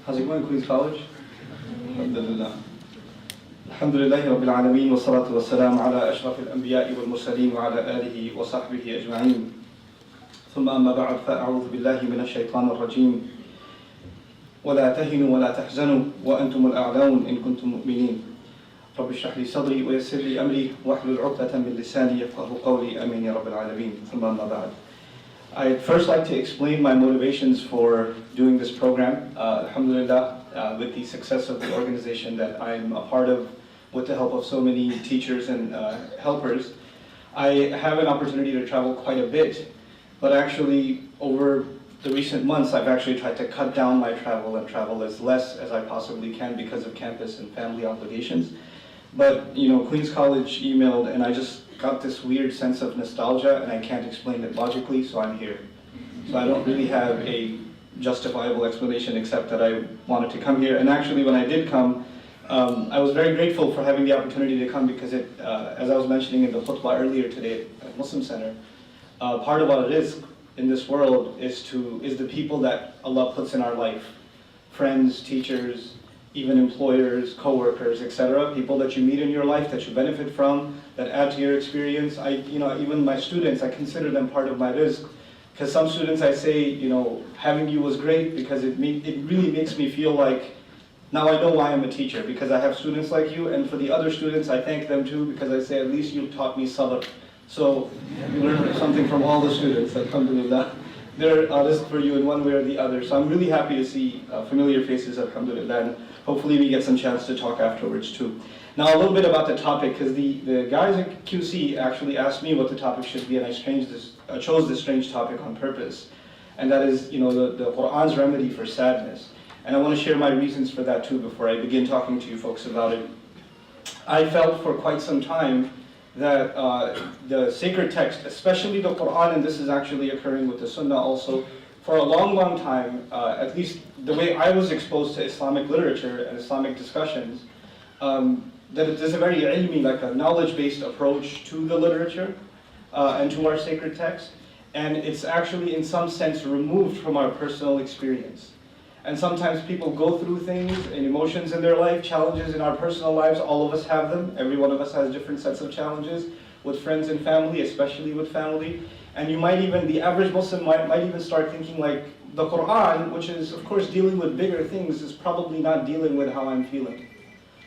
How's it going, Queen's College? Alhamdulillah. Alhamdulillahi Rabbil Alameen wa salatu wa salam ala ashraf al-anbiya'i wal mursaleen wa ala alihi wa sahbihi ajma'in. ثم أما بعد فأعوذ بالله من الشيطان الرجيم ولا تهنوا ولا تحزنوا وأنتم الأعلون إن كنتم مؤمنين رب اشرح لي صدري ويسر لي أمري واحلل عقدة من لساني يفقهوا قولي آمين يا رب العالمين ثم أما بعد. I'd first like to explain my motivations for doing this program. Alhamdulillah, with the success of the organization that I'm a part of, with the help of so many teachers and helpers, I have an opportunity to travel quite a bit. But actually, over the recent months, I've actually tried to cut down my travel and travel as less as I possibly can because of campus and family obligations. But, you know, Queen's College emailed and I just got this weird sense of nostalgia and I can't explain it logically, so I'm here. So I don't really have a justifiable explanation except that I wanted to come here. And actually, when I did come, I was very grateful for having the opportunity to come because it, as I was mentioning in the khutbah earlier today at Muslim Center, part of our rizq in this world is the people that Allah puts in our life. Friends, teachers, even employers, co-workers, etc. People that you meet in your life that you benefit from, that add to your experience. Even my students, I consider them part of my rizq. Because some students I say, having you was great because it really makes me feel like, now I know why I'm a teacher, because I have students like you, and for the other students I thank them too, because I say at least you taught me sabr. So you learn something from all the students, alhamdulillah. They're rizq for you in one way or the other. So I'm really happy to see familiar faces, alhamdulillah, and hopefully we get some chance to talk afterwards too. Now a little bit about the topic, because the guys at QC actually asked me what the topic should be, and I chose this strange topic on purpose. And that is, the Qur'an's remedy for sadness. And I want to share my reasons for that too before I begin talking to you folks about it. I felt for quite some time that the sacred text, especially the Qur'an, and this is actually occurring with the Sunnah also, for a long, long time, at least the way I was exposed to Islamic literature and Islamic discussions, that there's a very ilmi, like a knowledge-based approach to the literature and to our sacred text, and it's actually in some sense removed from our personal experience. And sometimes people go through things and emotions in their life, challenges in our personal lives. All of us have them. Every one of us has different sets of challenges with friends and family, especially with family. And the average Muslim might even start thinking like, the Qur'an, which is of course dealing with bigger things, is probably not dealing with how I'm feeling.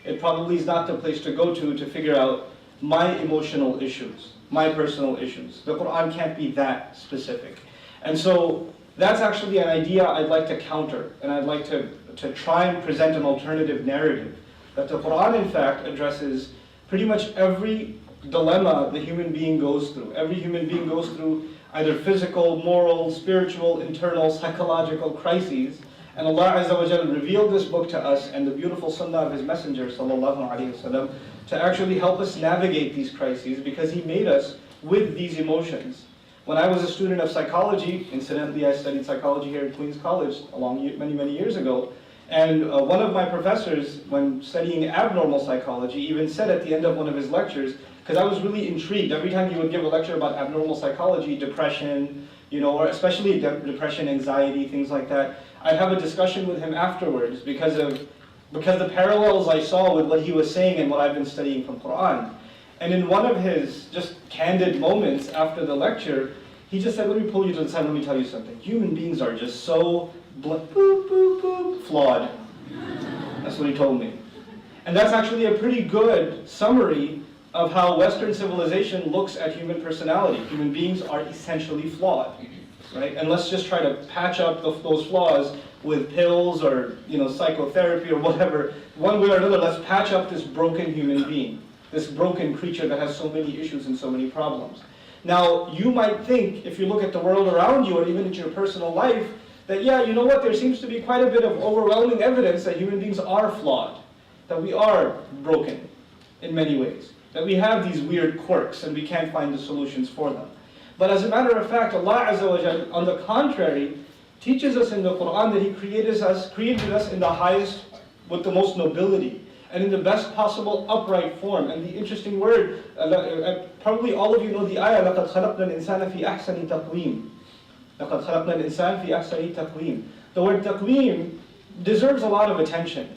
It probably is not the place to go to figure out my emotional issues, my personal issues. The Qur'an can't be that specific. And so that's actually an idea I'd like to counter, and I'd like to try and present an alternative narrative. That the Qur'an, in fact, addresses pretty much every dilemma the human being goes through. Every human being goes through either physical, moral, spiritual, internal, psychological crises. And Allah Azza wa Jalla revealed this book to us and the beautiful sunnah of His Messenger, sallallahu alaihi wasallam, to actually help us navigate these crises because He made us with these emotions. When I was a student of psychology, incidentally I studied psychology here at Queen's College many, many years ago, and one of my professors, when studying abnormal psychology, even said at the end of one of his lectures, because I was really intrigued, every time he would give a lecture about abnormal psychology, depression, or especially depression, anxiety, things like that, I'd have a discussion with him afterwards because the parallels I saw with what he was saying and what I've been studying from Qur'an. And in one of his just candid moments after the lecture, he just said, let me pull you to the side, let me tell you something. Human beings are just so flawed. That's what he told me. And that's actually a pretty good summary of how Western civilization looks at human personality. Human beings are essentially flawed, right? And let's just try to patch up those flaws with pills or psychotherapy or whatever. One way or another, let's patch up this broken human being. This broken creature that has so many issues and so many problems. Now, you might think, if you look at the world around you or even at your personal life, that there seems to be quite a bit of overwhelming evidence that human beings are flawed, that we are broken in many ways, that we have these weird quirks and we can't find the solutions for them. But as a matter of fact, Allah Azza wa Jalla, on the contrary, teaches us in the Qur'an that He created us in the highest, with the most nobility, and in the best possible upright form. And the interesting word, probably all of you know the ayah, لَقَدْ خَلَقْنَا الْإِنسَانَ فِي أَحْسَنِ تَقْوِيمٍ. لَقَدْ خَلَقْنَا الْإِنسَانَ فِي أَحْسَنِ تَقْوِيمٍ. The word taqweem deserves a lot of attention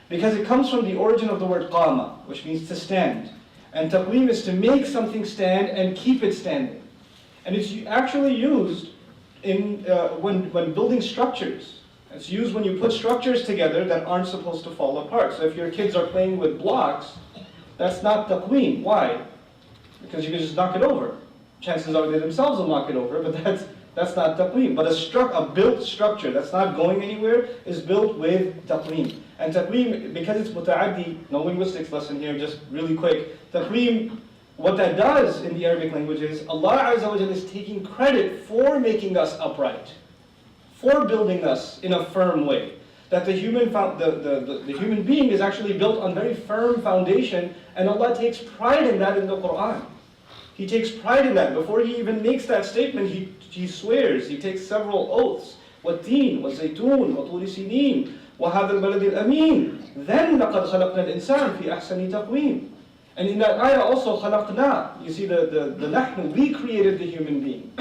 because it comes from the origin of the word qama, which means to stand. And taqweem is to make something stand and keep it standing. And it's actually used in when building structures. It's used when you put structures together that aren't supposed to fall apart. So if your kids are playing with blocks, that's not taqweem. Why? Because you can just knock it over. Chances are they themselves will knock it over, but that's not taqweem. But a built structure that's not going anywhere is built with taqweem. And taqweem, because it's muta'addi, no linguistics lesson here, just really quick. Taqweem, what that does in the Arabic language is Allah Azza wa Jalla is taking credit for making us upright, for building us in a firm way. That the human being is actually built on very firm foundation, and Allah takes pride in that in the Quran. He takes pride in that. Before he even makes that statement, he swears, he takes several oaths. وَالتِّينِ وَالزَّيْتُونِ وَطُورِ سِينِينَ وَهَذَا الْبَلَدِ الْأَمِينَ Then لَقَدْ خَلَقْنَا الْإِنسَانَ فِي أَحْسَنِ تَقْوِيمٍ. And in that ayah also, خَلَقْنَا, you see the nahnu, we created the human being.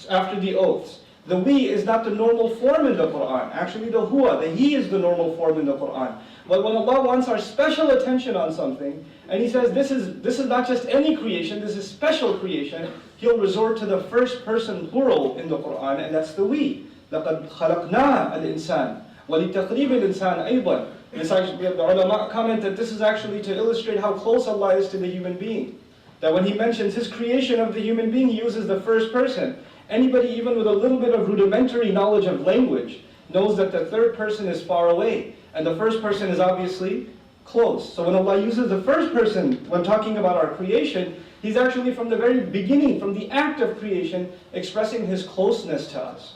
After the oaths. The we is not the normal form in the Quran. Actually the huwa, the he is the normal form in the Quran. But when Allah wants our special attention on something, and He says this is not just any creation, this is special creation, He'll resort to the first person plural in the Quran, and that's the we. لَقَدْ خَلَقْنَا الْإِنسَانَ وَلِتَقْرِيبِ الْإِنسَانَ أَيْضًا. The ulama comment that this is actually to illustrate how close Allah is to the human being. That when He mentions His creation of the human being, He uses the first person. Anybody even with a little bit of rudimentary knowledge of language knows that the third person is far away, and the first person is obviously close. So when Allah uses the first person when talking about our creation, He's actually from the very beginning, from the act of creation, expressing His closeness to us.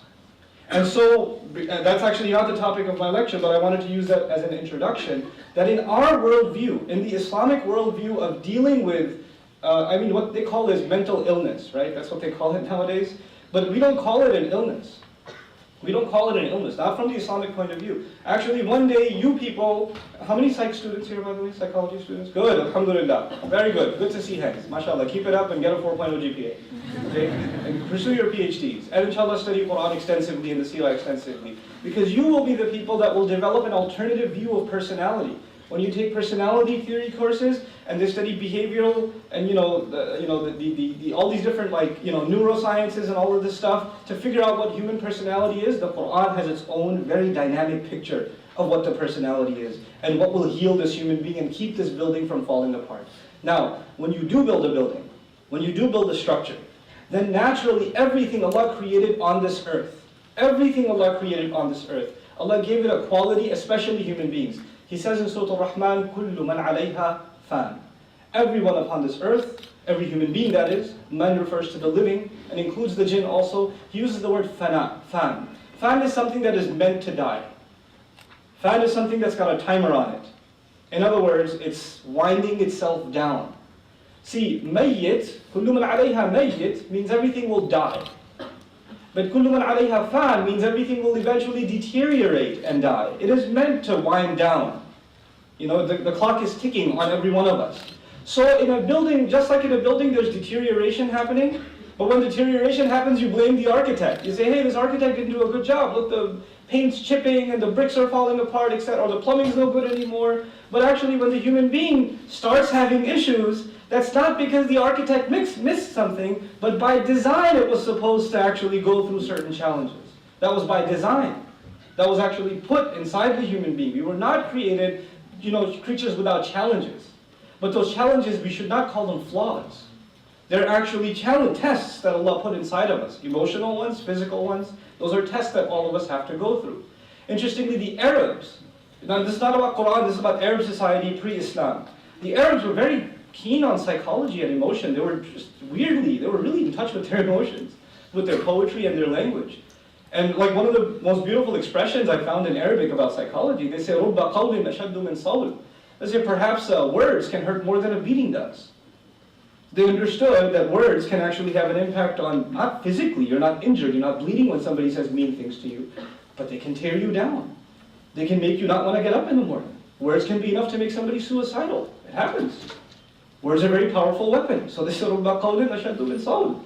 And so, that's actually not the topic of my lecture, but I wanted to use that as an introduction, that in our worldview, in the Islamic worldview of dealing with, what they call is mental illness, right? That's what they call it nowadays. But we don't call it an illness. We don't call it an illness, not from the Islamic point of view. Actually, one day, you people, how many psych students here, by the way, psychology students? Good, alhamdulillah. Very good, good to see hands. MashaAllah, keep it up and get a 4.0 GPA. Okay? And pursue your PhDs. And inshallah, study Quran extensively and the Seerah extensively. Because you will be the people that will develop an alternative view of personality. When you take personality theory courses and they study behavioral and all these different neurosciences and all of this stuff to figure out what human personality is, the Quran has its own very dynamic picture of what the personality is and what will heal this human being and keep this building from falling apart. Now, when you do build a building, when you do build a structure, then naturally everything Allah created on this earth, Allah gave it a quality, especially human beings. He says in Surah Al-Rahman, كُلُّ مَنْ عَلَيْهَا فَانٍ. Everyone upon this earth, every human being that is, man refers to the living and includes the jinn also. He uses the word fana, fan. Fan is something that is meant to die. Fan is something that's got a timer on it. In other words, it's winding itself down. See, mayyit, كُلُّ مَنْ عَلَيْهَا mayyit means everything will die. But كُلُّ مَنْ عَلَيْهَا فَانٍ means everything will eventually deteriorate and die. It is meant to wind down. The clock is ticking on every one of us. So in a building, just like in a building, there's deterioration happening. But when deterioration happens, you blame the architect. You say, hey, this architect didn't do a good job. Look, the paint's chipping and the bricks are falling apart, etc. Or the plumbing's no good anymore. But actually, when the human being starts having issues, that's not because the architect missed something, but by design it was supposed to actually go through certain challenges. That was by design. That was actually put inside the human being. We were not created, creatures without challenges. But those challenges, we should not call them flaws. They're actually tests that Allah put inside of us. Emotional ones, physical ones. Those are tests that all of us have to go through. Interestingly, the Arabs, now this is not about Quran, this is about Arab society pre-Islam. The Arabs were very keen on psychology and emotion. They were really in touch with their emotions, with their poetry and their language. And one of the most beautiful expressions I found in Arabic about psychology, they say, رُبَّ قَوْلٍ أَشَدُّ مِنْ صَوْلٍ. They say perhaps words can hurt more than a beating does. They understood that words can actually have an impact on, not physically, you're not injured, you're not bleeding when somebody says mean things to you, but they can tear you down. They can make you not want to get up in the morning. Words can be enough to make somebody suicidal. It happens. Words are a very powerful weapon. So they said, رُبَّ قَوْلٍ أَشَدُّ مِنْ صَوْلٍ.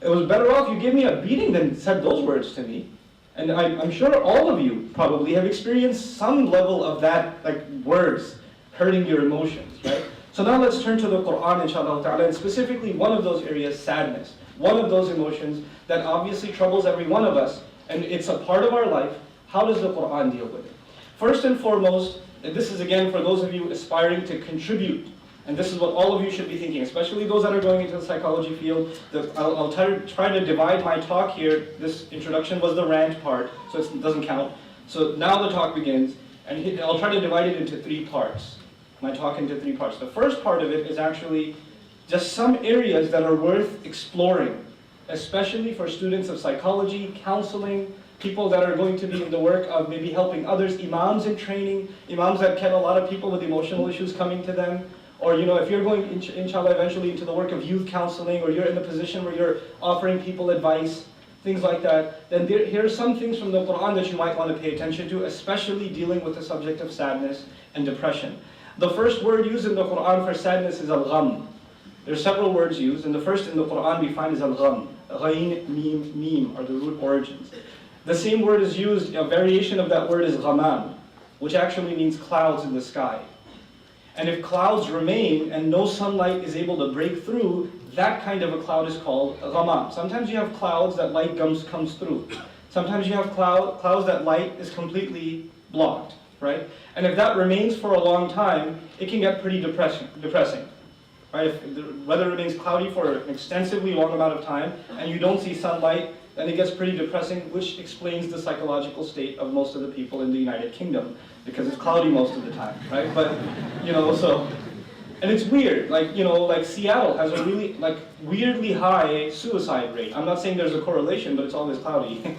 It was better off you gave me a beating than said those words to me. And I'm sure all of you probably have experienced some level of that, like words hurting your emotions, right? So now let's turn to the Quran, inshallah ta'ala, and specifically one of those areas, sadness. One of those emotions that obviously troubles every one of us, and it's a part of our life. How does the Quran deal with it? First and foremost, and this is again for those of you aspiring to contribute, and this is what all of you should be thinking, especially those that are going into the psychology field. I'll try to divide my talk here. This introduction was the rant part, so it doesn't count. So now the talk begins, and I'll try to divide it into 3 parts. My talk into 3 parts. The first part of it is actually just some areas that are worth exploring, especially for students of psychology, counseling, people that are going to be in the work of maybe helping others, imams in training, imams that get a lot of people with emotional issues coming to them. Or, you know, if you're going, inshallah, eventually into the work of youth counseling, or you're in the position where you're offering people advice, things like that, then here are some things from the Quran that you might want to pay attention to, especially dealing with the subject of sadness and depression. The first word used in the Quran for sadness is al-gham. There are several words used, and the first in the Quran we find is al-gham. Ghayn, mim, mim are the root origins. The same word is used, a variation of that word is ghamam, which actually means clouds in the sky. And if clouds remain and no sunlight is able to break through, that kind of a cloud is called ghamam. Sometimes you have clouds that light comes through. Sometimes you have clouds that light is completely blocked, right? And if that remains for a long time, it can get pretty depressing, right? If the weather remains cloudy for an extensively long amount of time and you don't see sunlight, then it gets pretty depressing, which explains the psychological state of most of the people in the United Kingdom, because it's cloudy most of the time, right? But, you know, so, and it's weird, like, you know, like Seattle has a really, like, weirdly high suicide rate. I'm not saying there's a correlation, but it's always cloudy,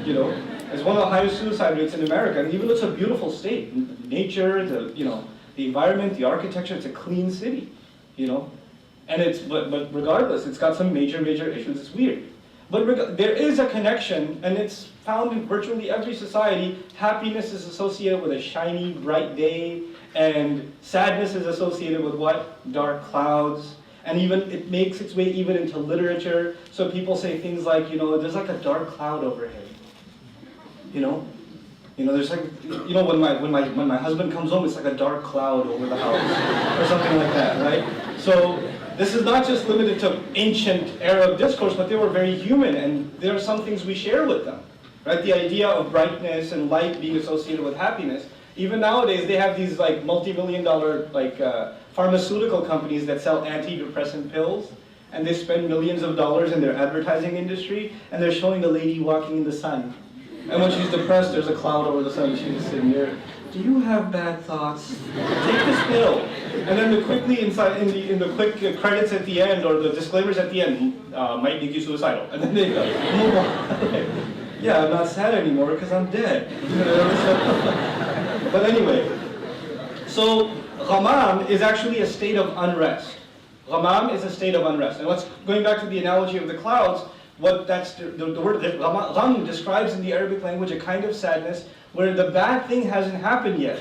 you know? It's one of the highest suicide rates in America, and even though it's a beautiful state, nature, the, you know, the environment, the architecture, it's a clean city, you know? And it's, but regardless, it's got some major issues, it's weird. But there is a connection, and it's found in virtually every society. Happiness is associated with a shiny, bright day, and sadness is associated with what? Dark clouds. And even it makes its way even into literature. So people say things like, you know, there's like a dark cloud overhead. You know, there's like, you know, when my husband comes home, it's like a dark cloud over the house, or something like that, right? So this is not just limited to ancient Arab discourse, but they were very human, and there are some things we share with them, right? The idea of brightness and light being associated with happiness. Even nowadays, they have these like multi-million-dollar like pharmaceutical companies that sell antidepressant pills, and they spend millions of dollars in their advertising industry, and they're showing the lady walking in the sun. And when she's depressed, there's a cloud over the sun, and she's just sitting there. Do you have bad thoughts? Take this pill. And then quickly inside in the quick credits at the end, or the disclaimers at the end, might make you suicidal. And then they go, move on. Yeah, I'm not sad anymore because I'm dead. But anyway, so ghamam is actually a state of unrest. Ghamam is a state of unrest. And going back to the analogy of the clouds, what that's the word gham describes in the Arabic language a kind of sadness where the bad thing hasn't happened yet,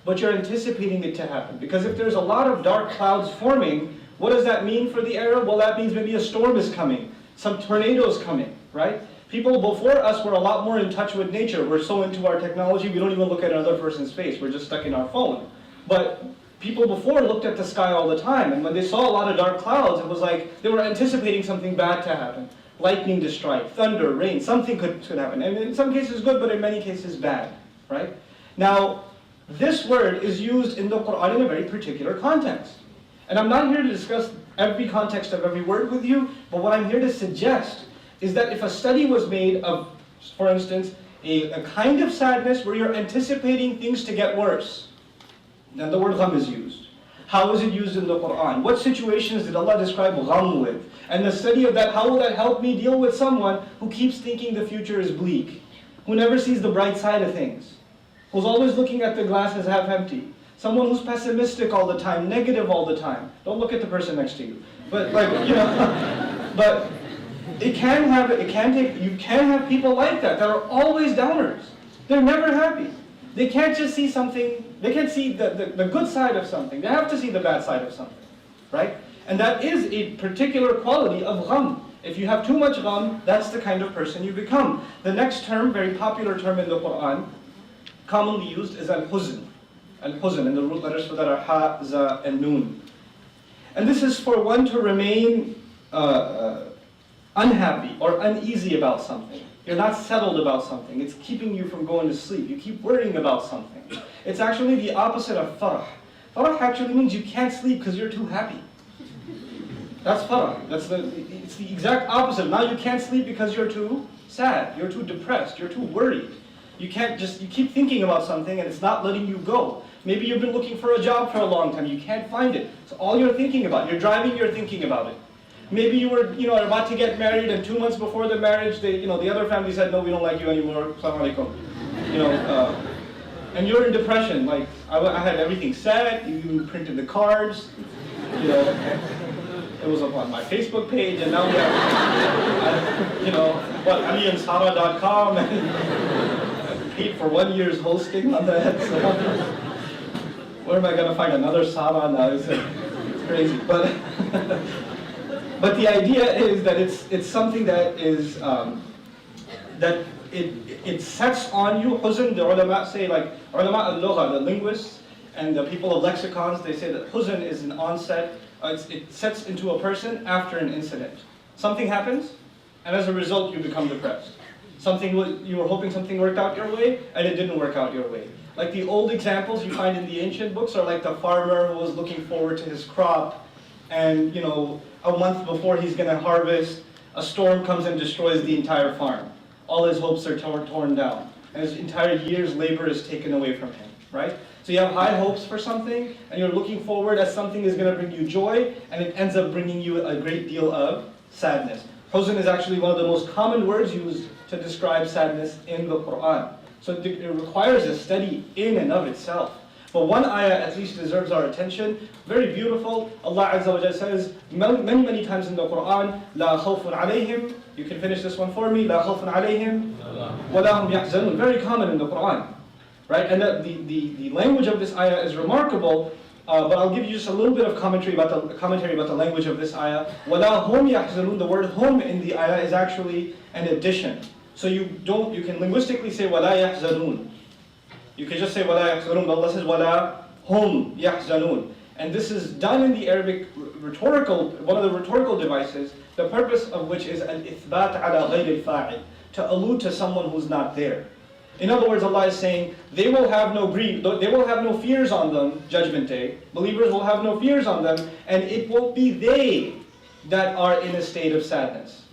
but you're anticipating it to happen. Because if there's a lot of dark clouds forming, what does that mean for the Arab? Well, that means maybe a storm is coming, some tornadoes coming, right? People before us were a lot more in touch with nature. We're so into our technology, we don't even look at another person's face. We're just stuck in our phone. But people before looked at the sky all the time, and when they saw a lot of dark clouds, it was like they were anticipating something bad to happen. Lightning to strike, thunder, rain, something could happen. And in some cases good, but in many cases bad, right? Now, this word is used in the Quran in a very particular context. And I'm not here to discuss every context of every word with you, but what I'm here to suggest is that if a study was made of, for instance, a kind of sadness where you're anticipating things to get worse, then the word gham is used. How is it used in the Quran? What situations did Allah describe gham with? And the study of that, how will that help me deal with someone who keeps thinking the future is bleak, who never sees the bright side of things, who's always looking at the glass as half empty, someone who's pessimistic all the time, negative all the time. Don't look at the person next to you. But like, you know, but you can have people like that are always downers. They're never happy. They can't just see something, they can't see the good side of something. They have to see the bad side of something, right? And that is a particular quality of gham. If you have too much gham, that's the kind of person you become. The next term, very popular term in the Quran, commonly used, is al-huzn. Al-huzn, and the root letters for that are ha, za, and nun. And this is for one to remain unhappy or uneasy about something. You're not settled about something. It's keeping you from going to sleep. You keep worrying about something. It's actually the opposite of farah. Farah actually means you can't sleep because you're too happy. That's farah. It's the exact opposite. Now you can't sleep because you're too sad. You're too depressed. You're too worried. You keep thinking about something and it's not letting you go. Maybe you've been looking for a job for a long time. You can't find it. So all you're thinking about. You're driving, you're thinking about it. Maybe you were, about to get married, and 2 months before the marriage, the other family said, no, we don't like you anymore. Assalamu alaikum. And you're in depression. Like I had everything set. You printed the cards. It was up on my Facebook page, and now we have, aliansara.com, and paid for 1 year's hosting on that. So where am I going to find another Sara now? It's crazy, but. But the idea is that it's something that is that it sets on you. Huzn, the ulama say, like ulama al-lugha, the linguists and the people of lexicons, they say that huzn is an onset. It sets into a person after an incident. Something happens, and as a result, you become depressed. You were hoping something worked out your way, and it didn't work out your way. Like the old examples you find in the ancient books are like the farmer who was looking forward to his crop, and a month before he's going to harvest, a storm comes and destroys the entire farm. All his hopes are torn down, and his entire year's labor is taken away from him, right? So you have high hopes for something, and you're looking forward as something is going to bring you joy, and it ends up bringing you a great deal of sadness. Huzn is actually one of the most common words used to describe sadness in the Quran. So it requires a study in and of itself. But one ayah at least deserves our attention. Very beautiful. Allah Azza wa Jalla says many times in the Quran, La khawfun alayhim. You can finish this one for me. La khawfun alayhim. Wa la hum yahzanun. Very common in the Quran. Right? And the language of this ayah is remarkable. But I'll give you just a little bit of commentary about the language of this ayah. Wa la hum yahzanun. The word hum in the ayah is actually an addition. So you can linguistically say wa la yahzanun. You can just say وَلَا يَحْزَنُونَ, but Allah says وَلَا هُمْ يَحْزَنُونَ. And this is done in the Arabic one of the rhetorical devices, the purpose of which is al-ithbat ala ghayr al-fa'il, to allude to someone who's not there. In other words, Allah is saying, they will have no grief, they will have no fears on them, Judgment Day. Believers will have no fears on them, and it won't be they that are in a state of sadness.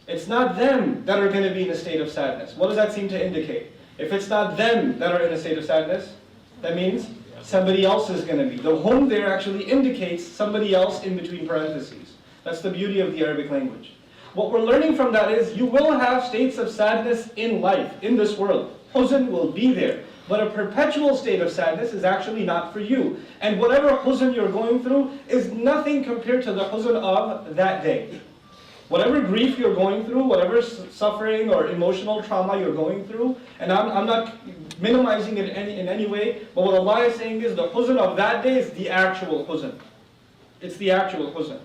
It's not them that are going to be in a state of sadness. What does that seem to indicate? If it's not them that are in a state of sadness, that means somebody else is going to be. The hum there actually indicates somebody else in between parentheses. That's the beauty of the Arabic language. What we're learning from that is you will have states of sadness in life, in this world. Huzn will be there. But a perpetual state of sadness is actually not for you. And whatever huzn you're going through is nothing compared to the huzn of that day. Whatever grief you're going through, whatever suffering or emotional trauma you're going through, and I'm not minimizing it in any way, but what Allah is saying is the huzn of that day is the actual huzn. It's the actual huzn.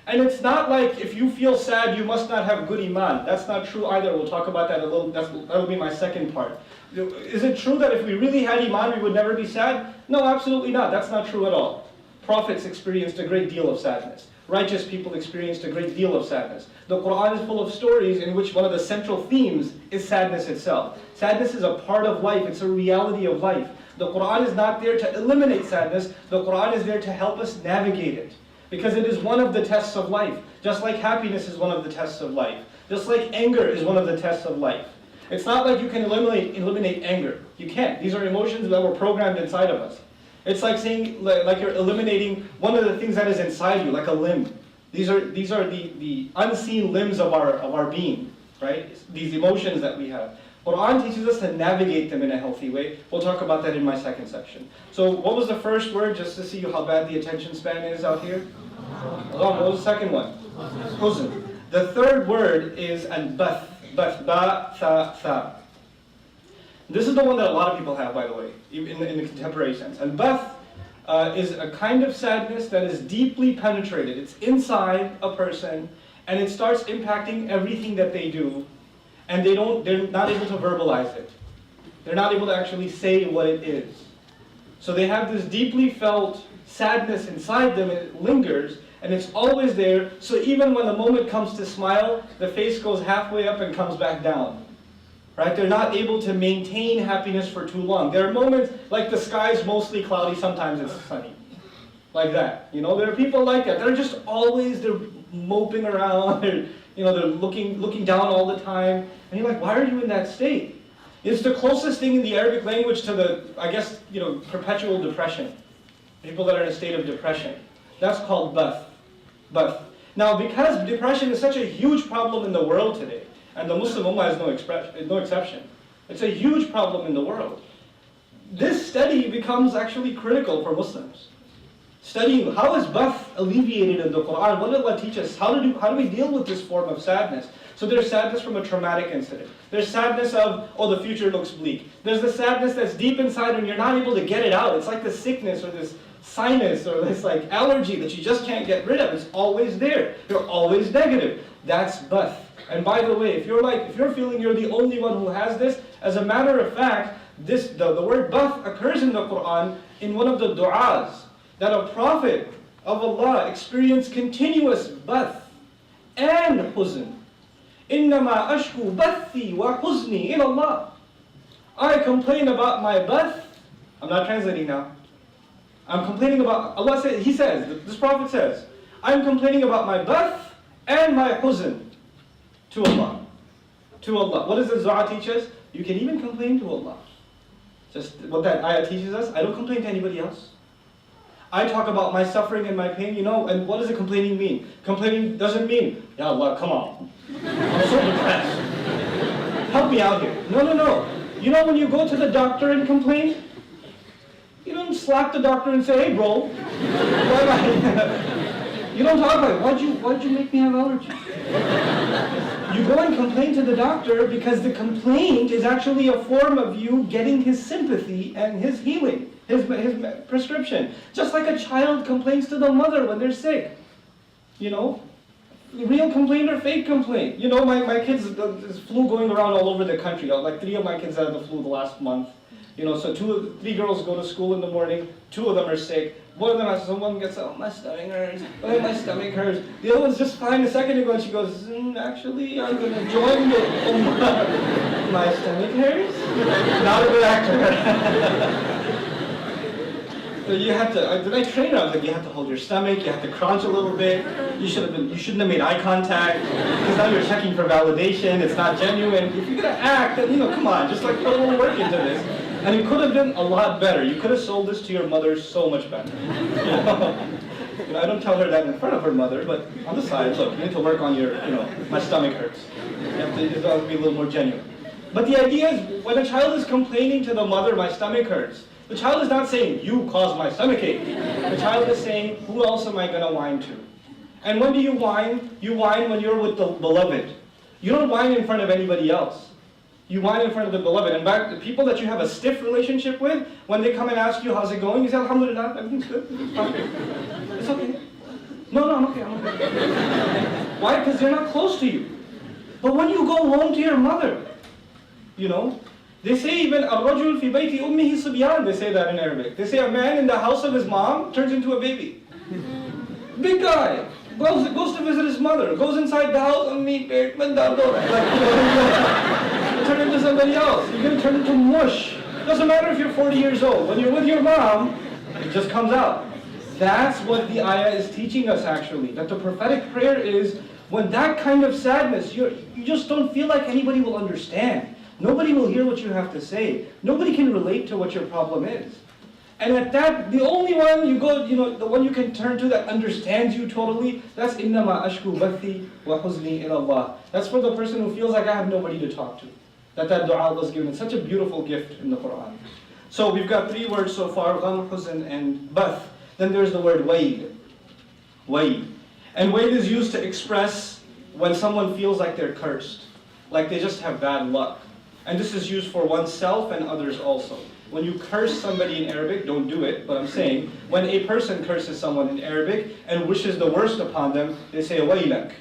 And it's not like if you feel sad, you must not have good iman. That's not true either. We'll talk about that a little. That'll be my second part. Is it true that if we really had iman, we would never be sad? No, absolutely not. That's not true at all. Prophets experienced a great deal of sadness. Righteous people experienced a great deal of sadness. The Quran is full of stories in which one of the central themes is sadness itself. Sadness is a part of life. It's a reality of life. The Quran is not there to eliminate sadness. The Quran is there to help us navigate it. Because it is one of the tests of life. Just like happiness is one of the tests of life. Just like anger is one of the tests of life. It's not like you can eliminate anger. You can't. These are emotions that were programmed inside of us. It's like saying, like you're eliminating one of the things that is inside you, like a limb. These are the unseen limbs of our being, right? These emotions that we have. Quran teaches us to navigate them in a healthy way. We'll talk about that in my second section. So what was the first word, just to see how bad the attention span is out here? What was the second one? Huzn. The third word is al-bath. Bath, ba, tha, tha. This is the one that a lot of people have, by the way, in the contemporary sense. Al-bath is a kind of sadness that is deeply penetrated. It's inside a person, and it starts impacting everything that they do, and they're not able to verbalize it. They're not able to actually say what it is. So they have this deeply felt sadness inside them, and it lingers, and it's always there. So even when the moment comes to smile, the face goes halfway up and comes back down. Right? They're not able to maintain happiness for too long. There are moments, like the sky's mostly cloudy, sometimes it's sunny. Like that. You know, there are people like that. They're just always, they're moping around, they're looking down all the time. And you're like, why are you in that state? It's the closest thing in the Arabic language to the, I guess, perpetual depression. People that are in a state of depression. That's called bath. Now, because depression is such a huge problem in the world today, and the Muslim Ummah is no exception. It's a huge problem in the world. This study becomes actually critical for Muslims. Studying how is bath alleviated in the Quran? What did Allah teach us? How do we deal with this form of sadness? So there's sadness from a traumatic incident. There's sadness of, oh, the future looks bleak. There's the sadness that's deep inside and you're not able to get it out. It's like this sickness or this sinus or this like allergy that you just can't get rid of. It's always there. You're always negative. That's bath. And by the way, if you're feeling you're the only one who has this, as a matter of fact, the word bath occurs in the Quran in one of the du'as that a prophet of Allah experienced continuous bath and huzn. إِنَّمَا أَشْكُو بَثِّي وَحُزْنِي إِلَى اللَّهِ. I complain about my bath. I'm not translating now. I'm complaining about, Allah says, this prophet says, I'm complaining about my bath and my huzn to Allah. To Allah. What does the Zohar teach us? You can even complain to Allah. Just what that ayah teaches us, I don't complain to anybody else. I talk about my suffering and my pain, and what does the complaining mean? Complaining doesn't mean, Ya Allah, come on. I'm so depressed. Help me out here. No. You know when you go to the doctor and complain? You don't slap the doctor and say, hey bro, you don't talk about it. Why'd you make me have allergies? You go and complain to the doctor because the complaint is actually a form of you getting his sympathy and his healing, his prescription. Just like a child complains to the mother when they're sick. Real complaint or fake complaint. My kids, there's flu going around all over the country. Like 3 of my kids had the flu the last month. So 3 girls go to school in the morning, 2 of them are sick. One of them has someone gets, oh, my stomach hurts, my stomach hurts. The other one's just fine a second ago and she goes, actually, I'm going to join the my stomach hurts? Not a good actor. So you have to, did I train her? I was like, you have to hold your stomach, you have to crunch a little bit. You shouldn't have made eye contact, because now you're checking for validation, it's not genuine. If you're going to act, then, come on, just like put a little work into this. And you could have done a lot better. You could have sold this to your mother so much better. I don't tell her that in front of her mother, but on the side, look, you need to work on your, my stomach hurts. You have to be a little more genuine. But the idea is, when a child is complaining to the mother, my stomach hurts, the child is not saying, you caused my stomach ache. The child is saying, who else am I going to whine to? And when do you whine? You whine when you're with the beloved. You don't whine in front of anybody else. You whine in front of the beloved. In fact, the people that you have a stiff relationship with, when they come and ask you, how's it going? You say, alhamdulillah, everything's good. It's fine. It's okay. No, I'm okay. Why? Because they're not close to you. But when you go home to your mother, they say even, الرجل في بيت أمه صبيان, they say that in Arabic. They say a man in the house of his mom turns into a baby. Big guy. Goes to visit his mother, goes inside the house and meet turn into somebody else. You're going to turn into mush. Doesn't matter if you're 40 years old. When you're with your mom, it just comes out. That's what the ayah is teaching us actually. That the prophetic prayer is when that kind of sadness, you just don't feel like anybody will understand. Nobody will hear what you have to say. Nobody can relate to what your problem is. And at that, the only one you go, the one you can turn to that understands you totally, that's إِنَّمَا أَشْكُو بَثِّي وَحُزْنِي إِلَى اللَّهِ. That's for the person who feels like I have nobody to talk to. That dua was given. It's such a beautiful gift in the Quran. So we've got 3 words so far, gham, huzn, and bath. Then there's the word waid. Waid. And waid is used to express when someone feels like they're cursed. Like they just have bad luck. And this is used for oneself and others also. When you curse somebody in Arabic, don't do it, but I'm saying, when a person curses someone in Arabic and wishes the worst upon them, they say waylak.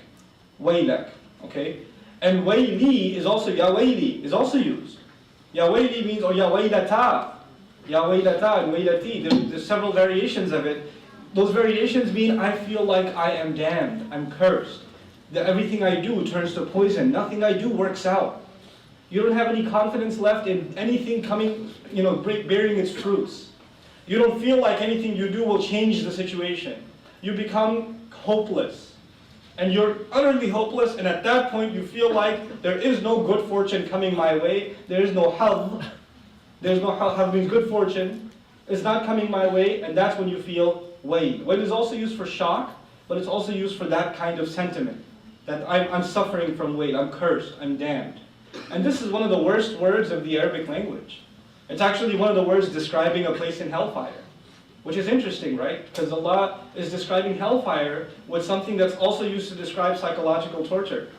waylak, okay? And wayli is also, ya wayli is also used. Ya wayli means, or ya waylata and waylati. There's several variations of it. Those variations mean I feel like I am damned, I'm cursed. That everything I do turns to poison. Nothing I do works out. You don't have any confidence left in anything coming, bearing its fruits. You don't feel like anything you do will change the situation. You become hopeless. And you're utterly hopeless, and at that point you feel like there is no good fortune coming my way. There is no hadh. There's no hadh means good fortune. It's not coming my way, and that's when you feel wayl. Wayl is also used for shock, but it's also used for that kind of sentiment. That I'm suffering from wayl, I'm cursed, I'm damned. And this is one of the worst words of the Arabic language. It's actually one of the words describing a place in hellfire. Which is interesting, right? Because Allah is describing hellfire with something that's also used to describe psychological torture.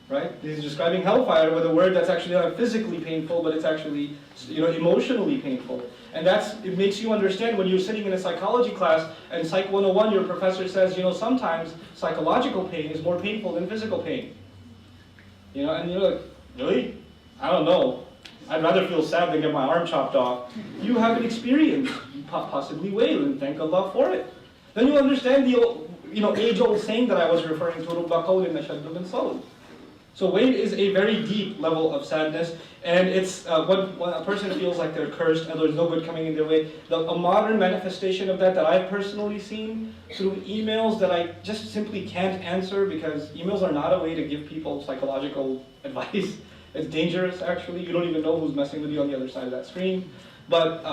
Right? He's describing hellfire with a word that's actually not physically painful, but it's actually emotionally painful. And it makes you understand when you're sitting in a psychology class and Psych 101, your professor says, sometimes psychological pain is more painful than physical pain. And you're like, really? I don't know. I'd rather feel sad than get my arm chopped off. You haven't experienced possibly wail, and thank Allah for it. Then you understand the age-old saying that I was referring to, رُبَّ قَوْلٍ أَشَدُّ مِنْ صَوْتٍ. So wail is a very deep level of sadness, and it's when a person feels like they're cursed and there's no good coming in their way. A modern manifestation of that I've personally seen through emails that I just simply can't answer, because emails are not a way to give people psychological advice. It's dangerous, actually. You don't even know who's messing with you on the other side of that screen. But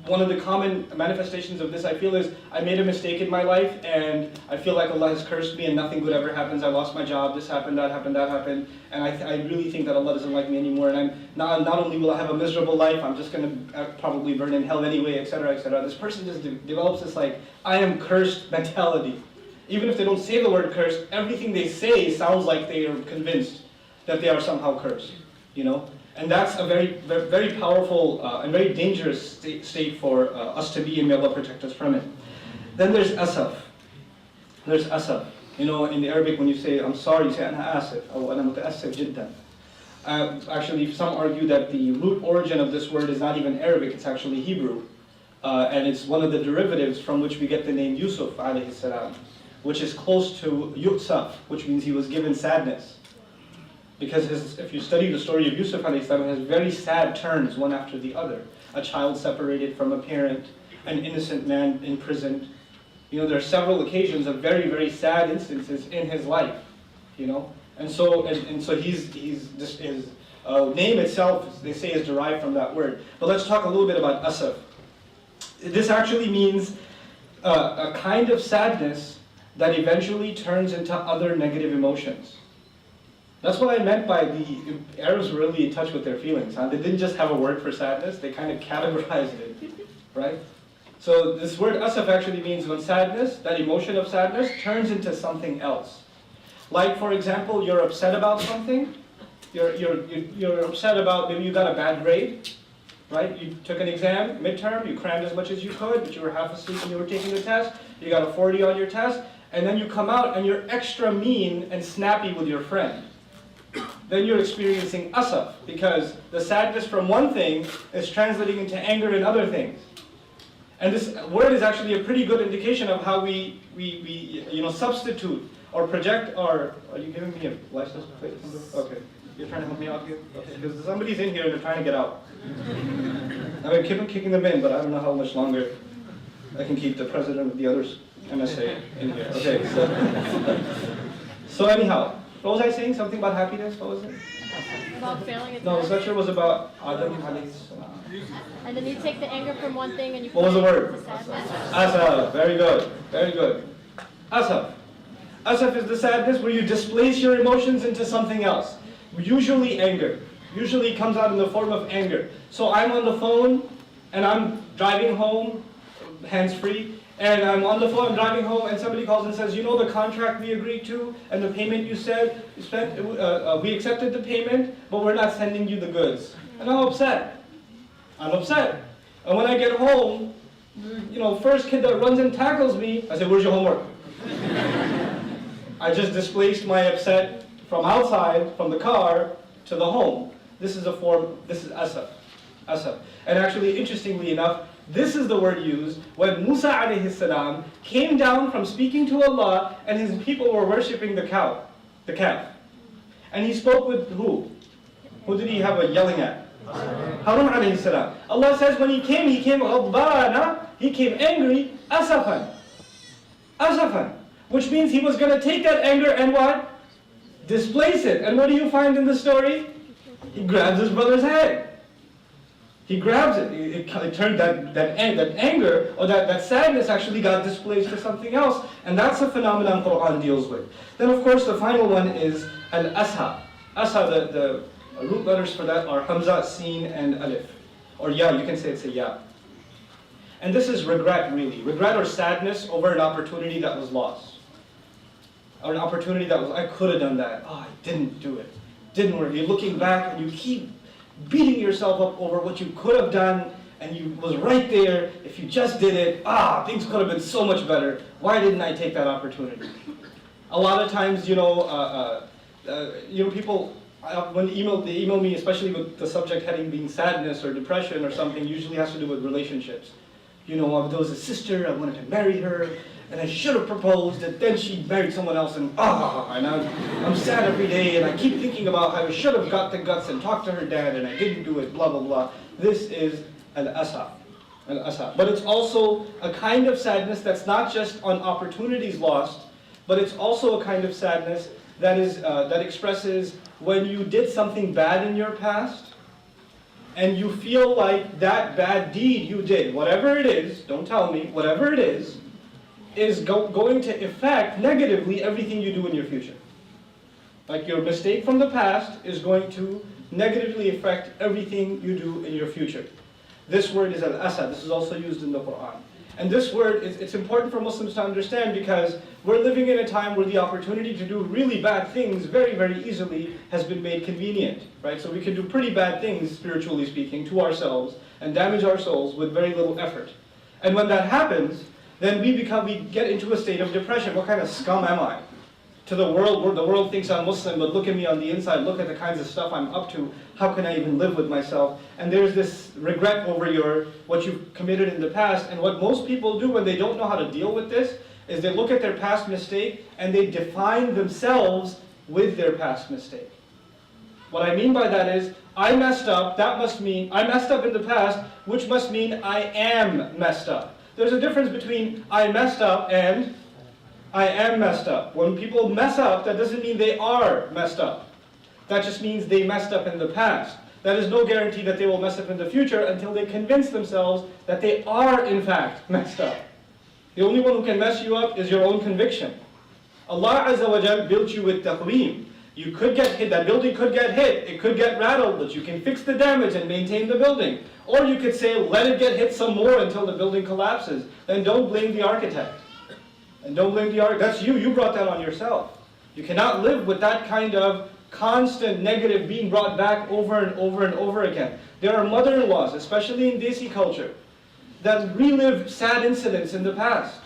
one of the common manifestations of this, I feel, is I made a mistake in my life, and I feel like Allah has cursed me and nothing good ever happens. I lost my job, this happened, that happened, that happened. And I really think that Allah doesn't like me anymore. And not only will I have a miserable life, I'm just going to probably burn in hell anyway, etc., etc. This person just develops this I am cursed mentality. Even if they don't say the word cursed, everything they say sounds like they are convinced that they are somehow cursed, And that's a very, very, very powerful and very dangerous state for us to be in. May Allah protect us from it. Then there's asaf. There's asaf. In the Arabic, when you say, I'm sorry, you say, أنا آسف, أو أنا متأسف جدا. Actually, some argue that the root origin of this word is not even Arabic, it's actually Hebrew. And it's one of the derivatives from which we get the name Yusuf, alayhi salam, which is close to yutsaf, which means he was given sadness. Because if you study the story of Yusuf alayhi salam, it has very sad turns, one after the other. A child separated from a parent, an innocent man imprisoned. There are several occasions of very, very sad instances in his life. And so his name itself, they say, is derived from that word. But let's talk a little bit about asaf. This actually means a kind of sadness that eventually turns into other negative emotions. That's what I meant by the Arabs were really in touch with their feelings. They didn't just have a word for sadness, they kind of categorized it, right? So this word asaf actually means when sadness, that emotion of sadness, turns into something else. Like, for example, you're upset about something. You're upset about, maybe you got a bad grade, right? You took an exam, midterm, you crammed as much as you could, but you were half asleep when you were taking the test. You got a 40 on your test, and then you come out and you're extra mean and snappy with your friend. Then you're experiencing asaf, because the sadness from one thing is translating into anger in other things. And this word is actually a pretty good indication of how we substitute or project our... Are you giving me a license plate? Okay. You're trying to help me out here? Okay. Because somebody's in here and they're trying to get out. I mean, keep kicking them in, but I don't know how much longer I can keep the president of the others MSA in here. Okay, so anyhow, what was I saying? Something about happiness? What was it? About failing at No, this lecture was about Adam alayhi salam. And then you take the anger from one thing and you... What was the word? Asaf. Asaf. Very good. Very good. Asaf. Asaf is the sadness where you displace your emotions into something else. Usually anger. Usually comes out in the form of anger. So I'm on the phone and I'm driving home, hands-free, and I'm on the phone, I'm driving home, and somebody calls and says, the contract we agreed to, and the payment you said, we accepted the payment, but we're not sending you the goods. And I'm upset. And when I get home, first kid that runs and tackles me, I say, where's your homework? I just displaced my upset from outside, from the car, to the home. This is a form, this is asaf. Asaf. And actually, interestingly enough, this is the word used when Musa alayhi salam came down from speaking to Allah and his people were worshipping the calf. And he spoke with who? Who did he have a yelling at? Harun alayhi salam. Allah says when he came ghadbana, he came angry, asafan. Asafan. Which means he was going to take that anger and what? Displace it. And what do you find in the story? He grabs his brother's head. He grabs it. It turned that anger, or that sadness actually got displaced to something else. And that's a phenomenon Quran deals with. Then of course the final one is al-asha. Asha, the root letters for that are hamza, sin, and alif. Or ya, you can say it's a ya. And this is regret really. Regret or sadness over an opportunity that was lost. Or an opportunity that was, I could have done that. Oh, I didn't do it. Didn't work. You're looking back and you keep beating yourself up over what you could have done and you was right there. If you just did it, things could have been so much better. Why didn't I take that opportunity? A lot of times, people, when they email me, especially with the subject heading being sadness or depression or something, usually has to do with relationships. There was a sister, I wanted to marry her, and I should have proposed, and then she married someone else, and I'm sad every day, and I keep thinking about how I should have got the guts and talked to her dad, and I didn't do it, blah, blah, blah. This is al-asaf. But it's also a kind of sadness that's not just on opportunities lost, but it's also a kind of sadness that expresses when you did something bad in your past, and you feel like that bad deed you did, whatever it is, don't tell me, whatever it is going to affect negatively everything you do in your future. Like your mistake from the past is going to negatively affect everything you do in your future. This word is al-asad. This is also used in the Quran. And this word, it's important for Muslims to understand because we're living in a time where the opportunity to do really bad things very, very easily has been made convenient, right? So we can do pretty bad things, spiritually speaking, to ourselves and damage our souls with very little effort. And when that happens, then we get into a state of depression. What kind of scum am I? To the world, where the world thinks I'm Muslim, but look at me on the inside, look at the kinds of stuff I'm up to, how can I even live with myself? And there's this regret over what you've committed in the past, and what most people do when they don't know how to deal with this, is they look at their past mistake, and they define themselves with their past mistake. What I mean by that is, I messed up, that must mean, I messed up in the past, which must mean I am messed up. There's a difference between I messed up and I am messed up. When people mess up, that doesn't mean they are messed up. That just means they messed up in the past. That is no guarantee that they will mess up in the future until they convince themselves that they are in fact messed up. The only one who can mess you up is your own conviction. Allah Azza wa Jal built you with taqweem. You could get hit, that building could get hit, it could get rattled, but you can fix the damage and maintain the building. Or you could say, let it get hit some more until the building collapses. Then don't blame the architect. And don't blame the architect. That's you brought that on yourself. You cannot live with that kind of constant negative being brought back over and over and over again. There are mother-in-laws, especially in Desi culture, that relive sad incidents in the past.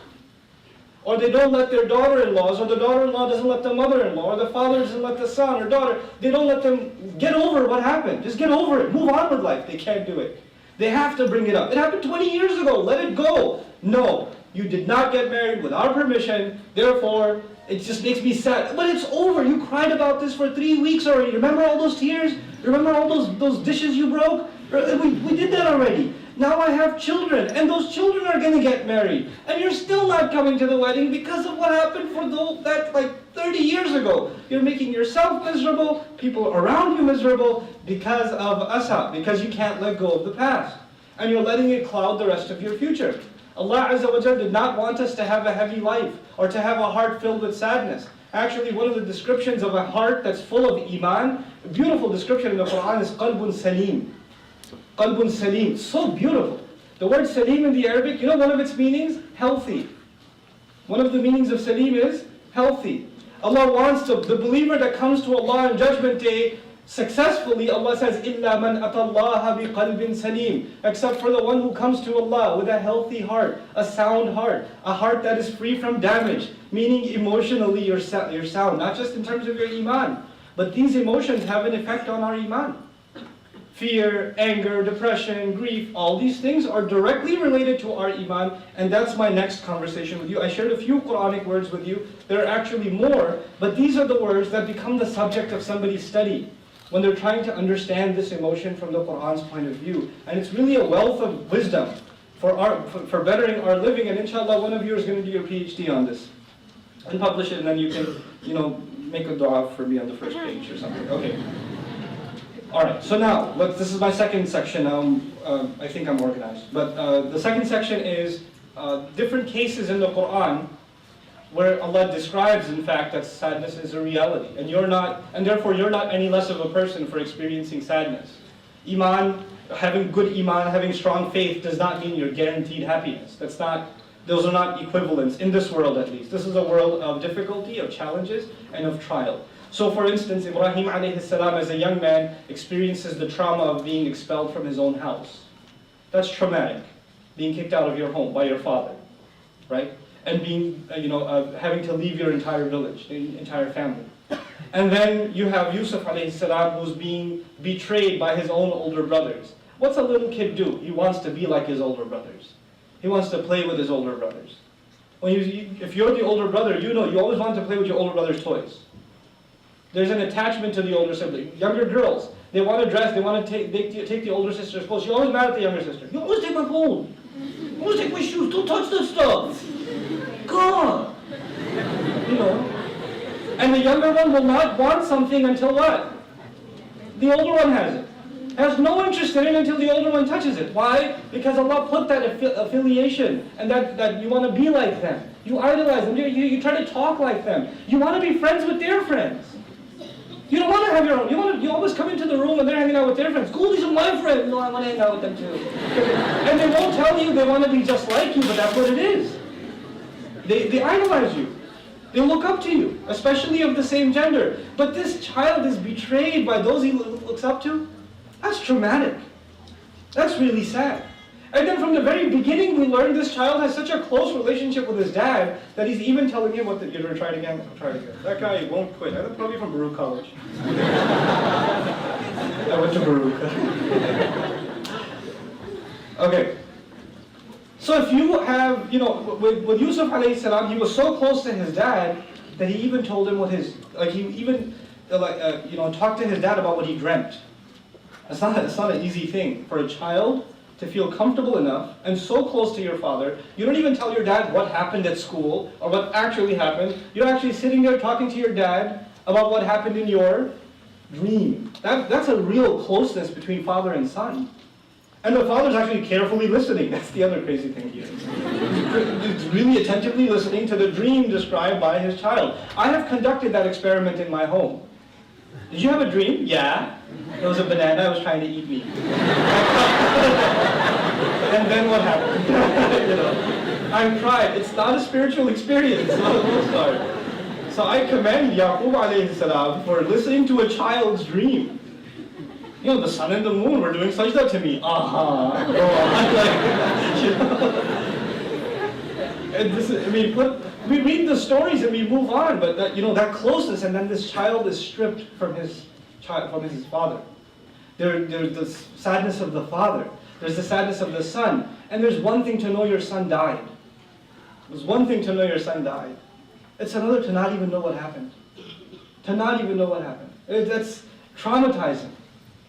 Or they don't let their daughter-in-laws, or the daughter-in-law doesn't let the mother-in-law, or the father doesn't let the son or daughter, they don't let them get over what happened. Just get over it. Move on with life. They can't do it. They have to bring it up. It happened 20 years ago. Let it go. No, you did not get married without permission. Therefore, it just makes me sad. But it's over. You cried about this for 3 weeks already. Remember all those tears? Remember all those dishes you broke? We did that already. Now I have children, and those children are going to get married. And you're still not coming to the wedding because of what happened for that like 30 years ago. You're making yourself miserable, people around you miserable because of asa, because you can't let go of the past. And you're letting it cloud the rest of your future. Allah Azza wa Jal did not want us to have a heavy life or to have a heart filled with sadness. Actually, one of the descriptions of a heart that's full of iman, a beautiful description in the Quran is qalbun salim. Qalbun salim, so beautiful. The word salim in the Arabic, you know one of its meanings? Healthy. One of the meanings of salim is healthy. Allah wants the believer that comes to Allah on Judgment Day successfully, Allah says, إِلَّا مَنْ أَتَى اللَّهَ بِقَلْبٍ سَلِيمٍ, except for the one who comes to Allah with a healthy heart, a sound heart, a heart that is free from damage, meaning emotionally you're sound, not just in terms of your iman, but these emotions have an effect on our iman. Fear, anger, depression, grief, all these things are directly related to our iman, and that's my next conversation with you. I shared a few Quranic words with you. There are actually more, but these are the words that become the subject of somebody's study when they're trying to understand this emotion from the Qur'an's point of view. And it's really a wealth of wisdom for bettering our living, and inshallah one of you is going to do your PhD on this and publish it, and then you can, make a dua for me on the first page or something. Okay. Alright, so now, this is my second section. I think I'm organized. But the second section is different cases in the Qur'an where Allah describes, in fact, that sadness is a reality. And therefore you're not any less of a person for experiencing sadness. Iman, having good iman, having strong faith does not mean you're guaranteed happiness. Those are not equivalents, in this world at least. This is a world of difficulty, of challenges, and of trial. So for instance, Ibrahim alayhi salam as a young man experiences the trauma of being expelled from his own house. That's traumatic, being kicked out of your home by your father, right? And being, having to leave your entire village, your entire family. And then you have Yusuf alayhi salam who's being betrayed by his own older brothers. What's a little kid do? He wants to be like his older brothers. He wants to play with his older brothers. If you're the older brother, you always want to play with your older brother's toys. There's an attachment to the older sibling. Younger girls, they want to dress, they want to take the older sister's clothes. You're always mad at the younger sister. You always take my clothes. You always take my shoes. Don't touch this stuff. God. And the younger one will not want something until what? The older one has it. Has no interest in it until the older one touches it. Why? Because Allah put that affiliation and that you want to be like them. You idolize them. You try to talk like them. You want to be friends with their friends. You don't want to have your own. You always come into the room and they're hanging out with their friends. Cool, these are my friends. No, I want to hang out with them too. And they won't tell you they want to be just like you, but that's what it is. They idolize you. They look up to you, especially of the same gender. But this child is betrayed by those he looks up to. That's traumatic. That's really sad. And then from the very beginning we learn this child has such a close relationship with his dad that he's even telling him you're going to try it again? I'll try it again. That guy won't quit. I'm probably from Baruch College. I went to Baruch. Okay. So if you have, with Yusuf alayhi salam, he was so close to his dad that he even told him talked to his dad about what he dreamt. It's not an easy thing for a child to feel comfortable enough and so close to your father. You don't even tell your dad what happened at school or what actually happened. You're actually sitting there talking to your dad about what happened in your dream. That's a real closeness between father and son. And the father's actually carefully listening. That's the other crazy thing here. He's really attentively listening to the dream described by his child. I have conducted that experiment in my home. Did you have a dream? Yeah. There was a banana, I was trying to eat me. And then what happened? I cried. It's not a spiritual experience. It's not a postcard. So I commend Yaqub alayhi salam for listening to a child's dream. The sun and the moon were doing sajda to me. Go on. And we read the stories and we move on, but that closeness, and then this child is stripped from his father. There's the sadness of the father. There's the sadness of the son. And there's one thing to know your son died. There's one thing to know your son died. It's another to not even know what happened. To not even know what happened. That's traumatizing.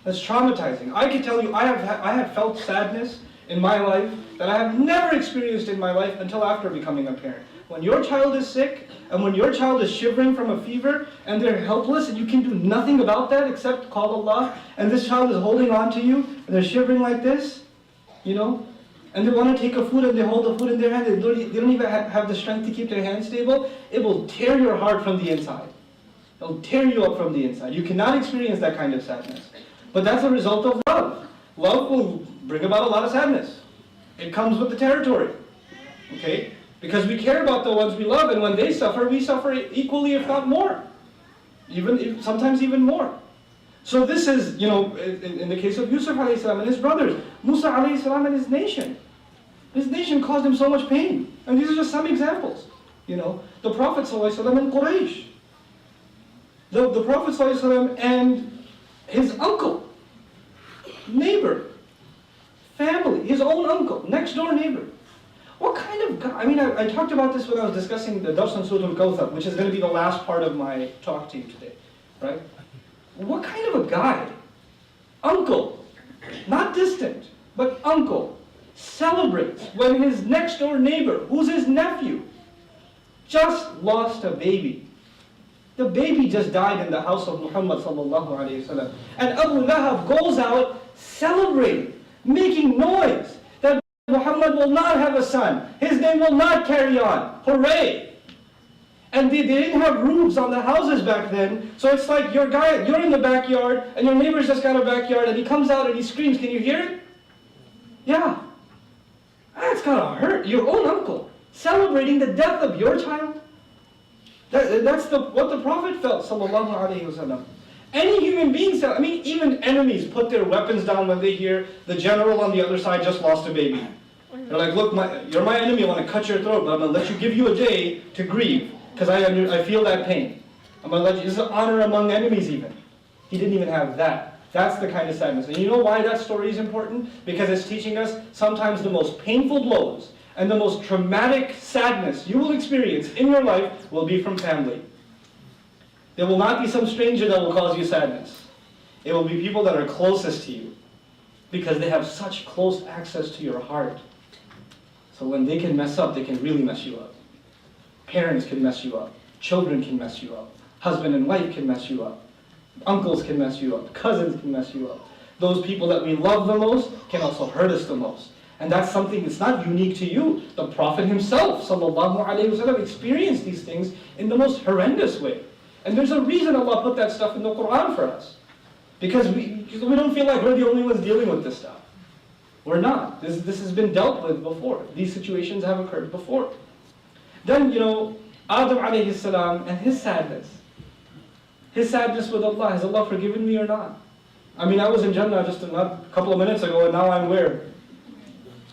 That's traumatizing. I can tell you, I have felt sadness in my life that I have never experienced in my life until after becoming a parent. When your child is sick, and when your child is shivering from a fever, and they're helpless, and you can do nothing about that except call Allah, and this child is holding on to you, and they're shivering like this, and they want to take a food, and they hold the food in their hand, they don't even have the strength to keep their hands stable, it will tear your heart from the inside. It'll tear you up from the inside. You cannot experience that kind of sadness. But that's a result of love. Love will bring about a lot of sadness. It comes with the territory. Okay? Because we care about the ones we love, and when they suffer, we suffer equally, if not more. Sometimes even more. So this is, in the case of Yusuf alayhi salam and his brothers, Musa alayhi salam and his nation. His nation caused him so much pain. And these are just some examples. The Prophet sallallahu alaihi wasallam and Quraysh. The Prophet sallallahu alaihi wasallam and his uncle, neighbor, family, his own uncle, next door neighbor. What kind of guy? I talked about this when I was discussing the Dars on Surah Al-Kawthar, which is going to be the last part of my talk to you today, right? What kind of a guy, uncle, not distant, but uncle, celebrates when his next door neighbor, who's his nephew, just lost a baby. The baby just died in the house of Muhammad sallallahu alayhi wasallam. And Abu Lahab goes out celebrating, making noise that Muhammad will not have a son. His name will not carry on. Hooray! And they didn't have roofs on the houses back then, so it's like you're in the backyard, and your neighbor's just got a backyard, and he comes out and he screams. Can you hear it? Yeah. That's gotta hurt. Your own uncle celebrating the death of your child. That's what the Prophet felt, sallallahu alaihi wasallam. Any human being, even enemies put their weapons down when they hear the general on the other side just lost a baby. They're like, look, you're my enemy, I want to cut your throat, but I'm going to give you a day to grieve, because I feel that pain. I'm going to let you, this is honor among enemies even. He didn't even have that. That's the kind of sadness. And you know why that story is important? Because it's teaching us sometimes the most painful blows and the most traumatic sadness you will experience in your life will be from family. There will not be some stranger that will cause you sadness. It will be people that are closest to you, because they have such close access to your heart. So when they can mess up, they can really mess you up. Parents can mess you up. Children can mess you up. Husband and wife can mess you up. Uncles can mess you up. Cousins can mess you up. Those people that we love the most can also hurt us the most. And that's something that's not unique to you. The Prophet himself, sallallahu alaihi wasallam, experienced these things in the most horrendous way. And there's a reason Allah put that stuff in the Quran for us. Because we don't feel like we're the only ones dealing with this stuff. We're not. This has been dealt with before. These situations have occurred before. Then, Adam alayhi salam and his sadness. His sadness with Allah. Has Allah forgiven me or not? I was in Jannah just a couple of minutes ago, and now I'm where?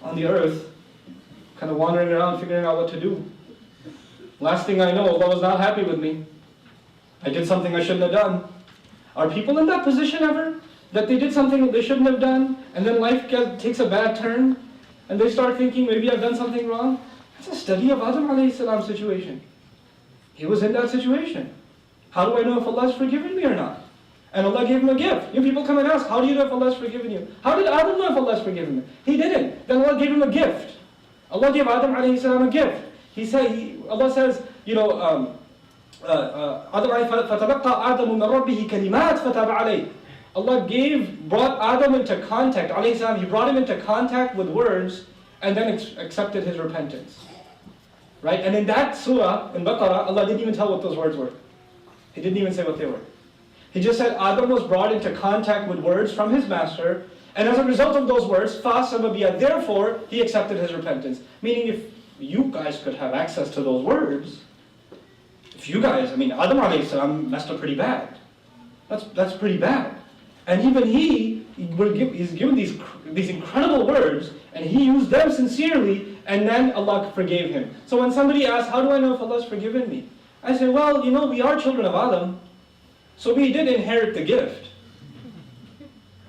On the earth, kind of wandering around figuring out what to do. Last thing I know, Allah was not happy with me. I did something I shouldn't have done. Are people in that position ever? That they did something that they shouldn't have done, and then life takes a bad turn, and they start thinking, maybe I've done something wrong? That's a study of Adam alayhi salam's situation. He was in that situation. How do I know if Allah has forgiven me or not? And Allah gave him a gift. People come and ask, how do you know if Allah has forgiven you? How did Adam know if Allah has forgiven him? He didn't. Then Allah gave him a gift. Allah gave Adam alayhi salam a gift. Allah says, Allah brought Adam into contact, alayhi salam, He brought him into contact with words and then accepted his repentance. Right? And in that surah, in Baqarah, Allah didn't even tell what those words were. He didn't even say what they were. He just said Adam was brought into contact with words from his master, and as a result of those words, therefore, he accepted his repentance. Meaning, if you guys could have access to those words, Adam alayhi salam messed up pretty bad. That's pretty bad. And even he's given these incredible words, and he used them sincerely, and then Allah forgave him. So when somebody asks, how do I know if Allah's forgiven me? I say, well, we are children of Adam, so we did inherit the gift.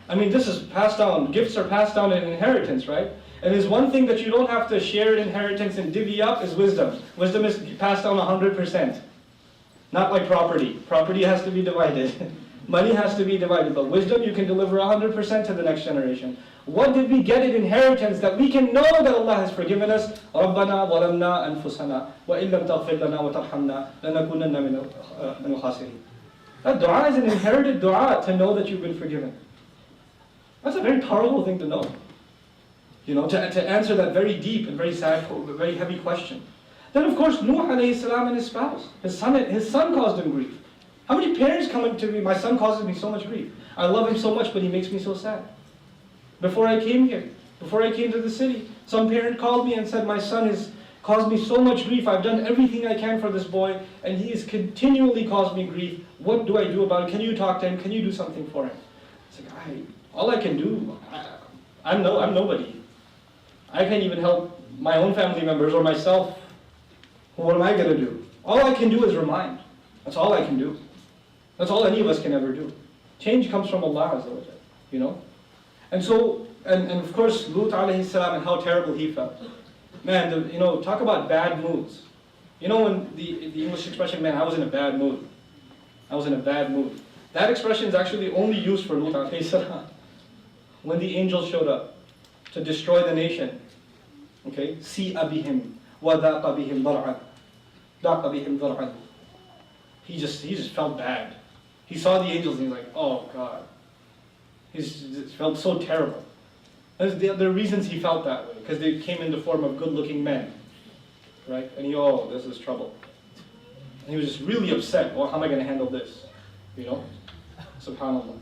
This is passed down. Gifts are passed down in inheritance, right? And there's one thing that you don't have to share inheritance and divvy up is wisdom. Wisdom is passed down 100%. Not like property. Property has to be divided. Money has to be divided. But wisdom you can deliver 100% to the next generation. What did we get in inheritance that we can know that Allah has forgiven us? رَبَّنَا ظَلَمْنَا أَنفُسَنَا وَإِن لَمْ تَغْفِرْ لَنَا وَتَرْحَمْنَا لَنَكُونَنَّ مِنَ الْخَاسِرِينَ. That dua is an inherited dua to know that you've been forgiven. That's a very powerful thing to know. To answer that very deep and very sad, very heavy question. Then of course, Nuh alayhi salam and his spouse. His son caused him grief. How many parents come to me, my son causes me so much grief. I love him so much, but he makes me so sad. Before I came here, before I came to the city, some parent called me and said, my son caused me so much grief. I've done everything I can for this boy, and he has continually caused me grief. What do I do about it? Can you talk to him? Can you do something for him? It's like, all I can do, I'm nobody. I can't even help my own family members or myself. What am I going to do? All I can do is remind. That's all I can do. That's all any of us can ever do. Change comes from Allah Azza wa Jal, you know? And so, and of course, Lut alayhi salam and how terrible he felt. Man, you know, talk about bad moods. You know when the English expression, man, I was in a bad mood. I was in a bad mood. That expression is actually only used for Lut alayhi salam. When the angels showed up to destroy the nation. Okay? Si'a bihim wa daqa bihim dar'an. Daqa bihim dar'an. He just felt bad. He saw the angels and he's like, oh God. He just felt so terrible. There are reasons he felt that way, because they came in the form of good-looking men. Right? And this is trouble. And he was just really upset. Well, how am I going to handle this? You know? SubhanAllah.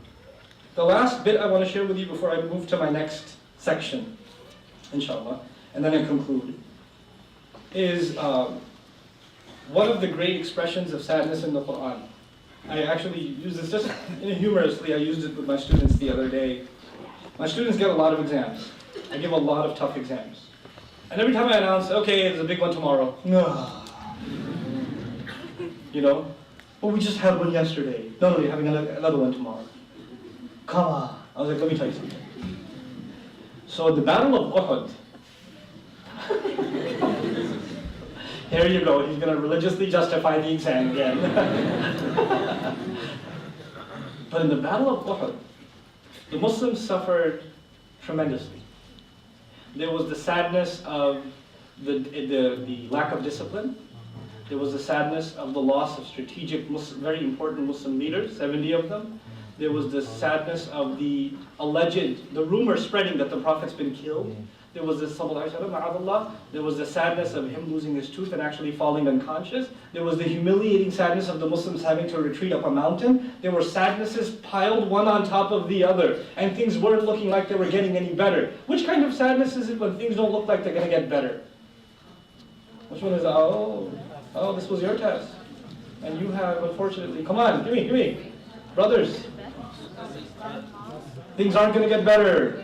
The last bit I want to share with you before I move to my next section, inshallah, and then I conclude, is one of the great expressions of sadness in the Quran. I actually use this just humorously. I used it with my students the other day. My students get a lot of exams. I give a lot of tough exams. And every time I announce, okay, there's a big one tomorrow. You know? Well, we just had one yesterday. No, you're having another one tomorrow. Come on. I was like, let me tell you something. So the Battle of Uhud. Here you go. He's going to religiously justify the exam again. But in the Battle of Uhud, the Muslims suffered tremendously. There was the sadness of the lack of discipline. There was the sadness of the loss of strategic, very important Muslim leaders, 70 of them. There was the sadness of the rumor spreading that the Prophet's been killed. There was the sadness of him losing his tooth and actually falling unconscious. There was the humiliating sadness of the Muslims having to retreat up a mountain. There were sadnesses piled one on top of the other, and things weren't looking like they were getting any better. Which kind of sadness is it when things don't look like they're going to get better? Which one is, this was your test. And you have, unfortunately, come on, give me. Brothers, things aren't going to get better.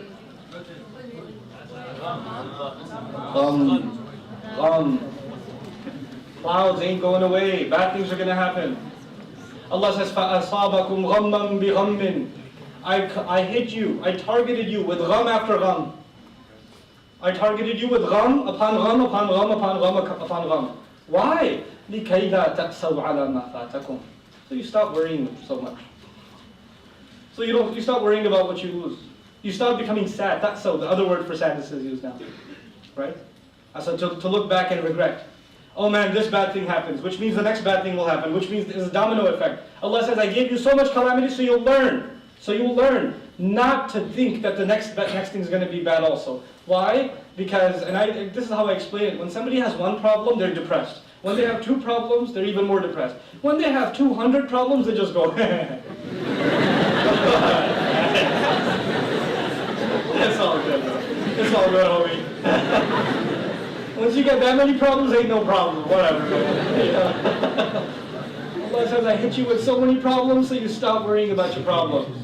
Clouds ain't going away. Bad things are going to happen. Allah says, فَأَصَابَكُمْ غَمًّا بِغَمٍّ I hit you. I targeted you with gham after gham. I targeted you with gham upon gham upon gham upon gham upon gham. Why? لِكَيْ لَا تَأْسَوْا عَلَى مَا فَاتَكُمْ. So you stop worrying so much. So you stop worrying about what you lose. You stop becoming sad. That's so. The other word for sadness is used now. Right? So to look back and regret. Oh man, this bad thing happens, which means the next bad thing will happen, which means there's a domino effect. Allah says, I gave you so much calamity so you'll learn. So you'll learn not to think that the next thing is going to be bad also. Why? Because, this is how I explain it. When somebody has one problem, they're depressed. When they have two problems, they're even more depressed. When they have 200 problems, they just go, It's all good, bro. It's all good, homie. Once you get that many problems, ain't no problem. Whatever, man. Allah says, I hit you with so many problems, so you stop worrying about your problems.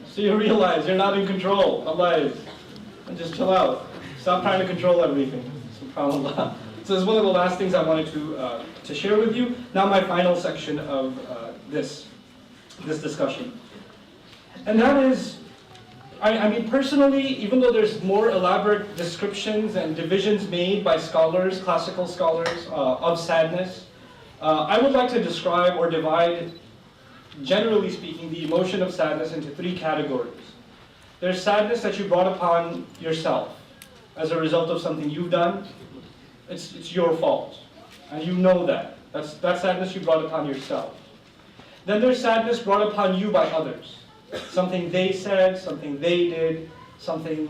So you realize you're not in control. Allah is. And just chill out. Stop trying to control everything. SubhanAllah. So this is one of the last things I wanted to share with you. Now my final section of this discussion. And that is, I mean, personally, even though there's more elaborate descriptions and divisions made by scholars, classical scholars, of sadness, I would like to describe or divide, generally speaking, the emotion of sadness into three categories. There's sadness that you brought upon yourself as a result of something you've done. It's your fault, and you know that. That's sadness you brought upon yourself. Then there's sadness brought upon you by others. Something they said, something they did, something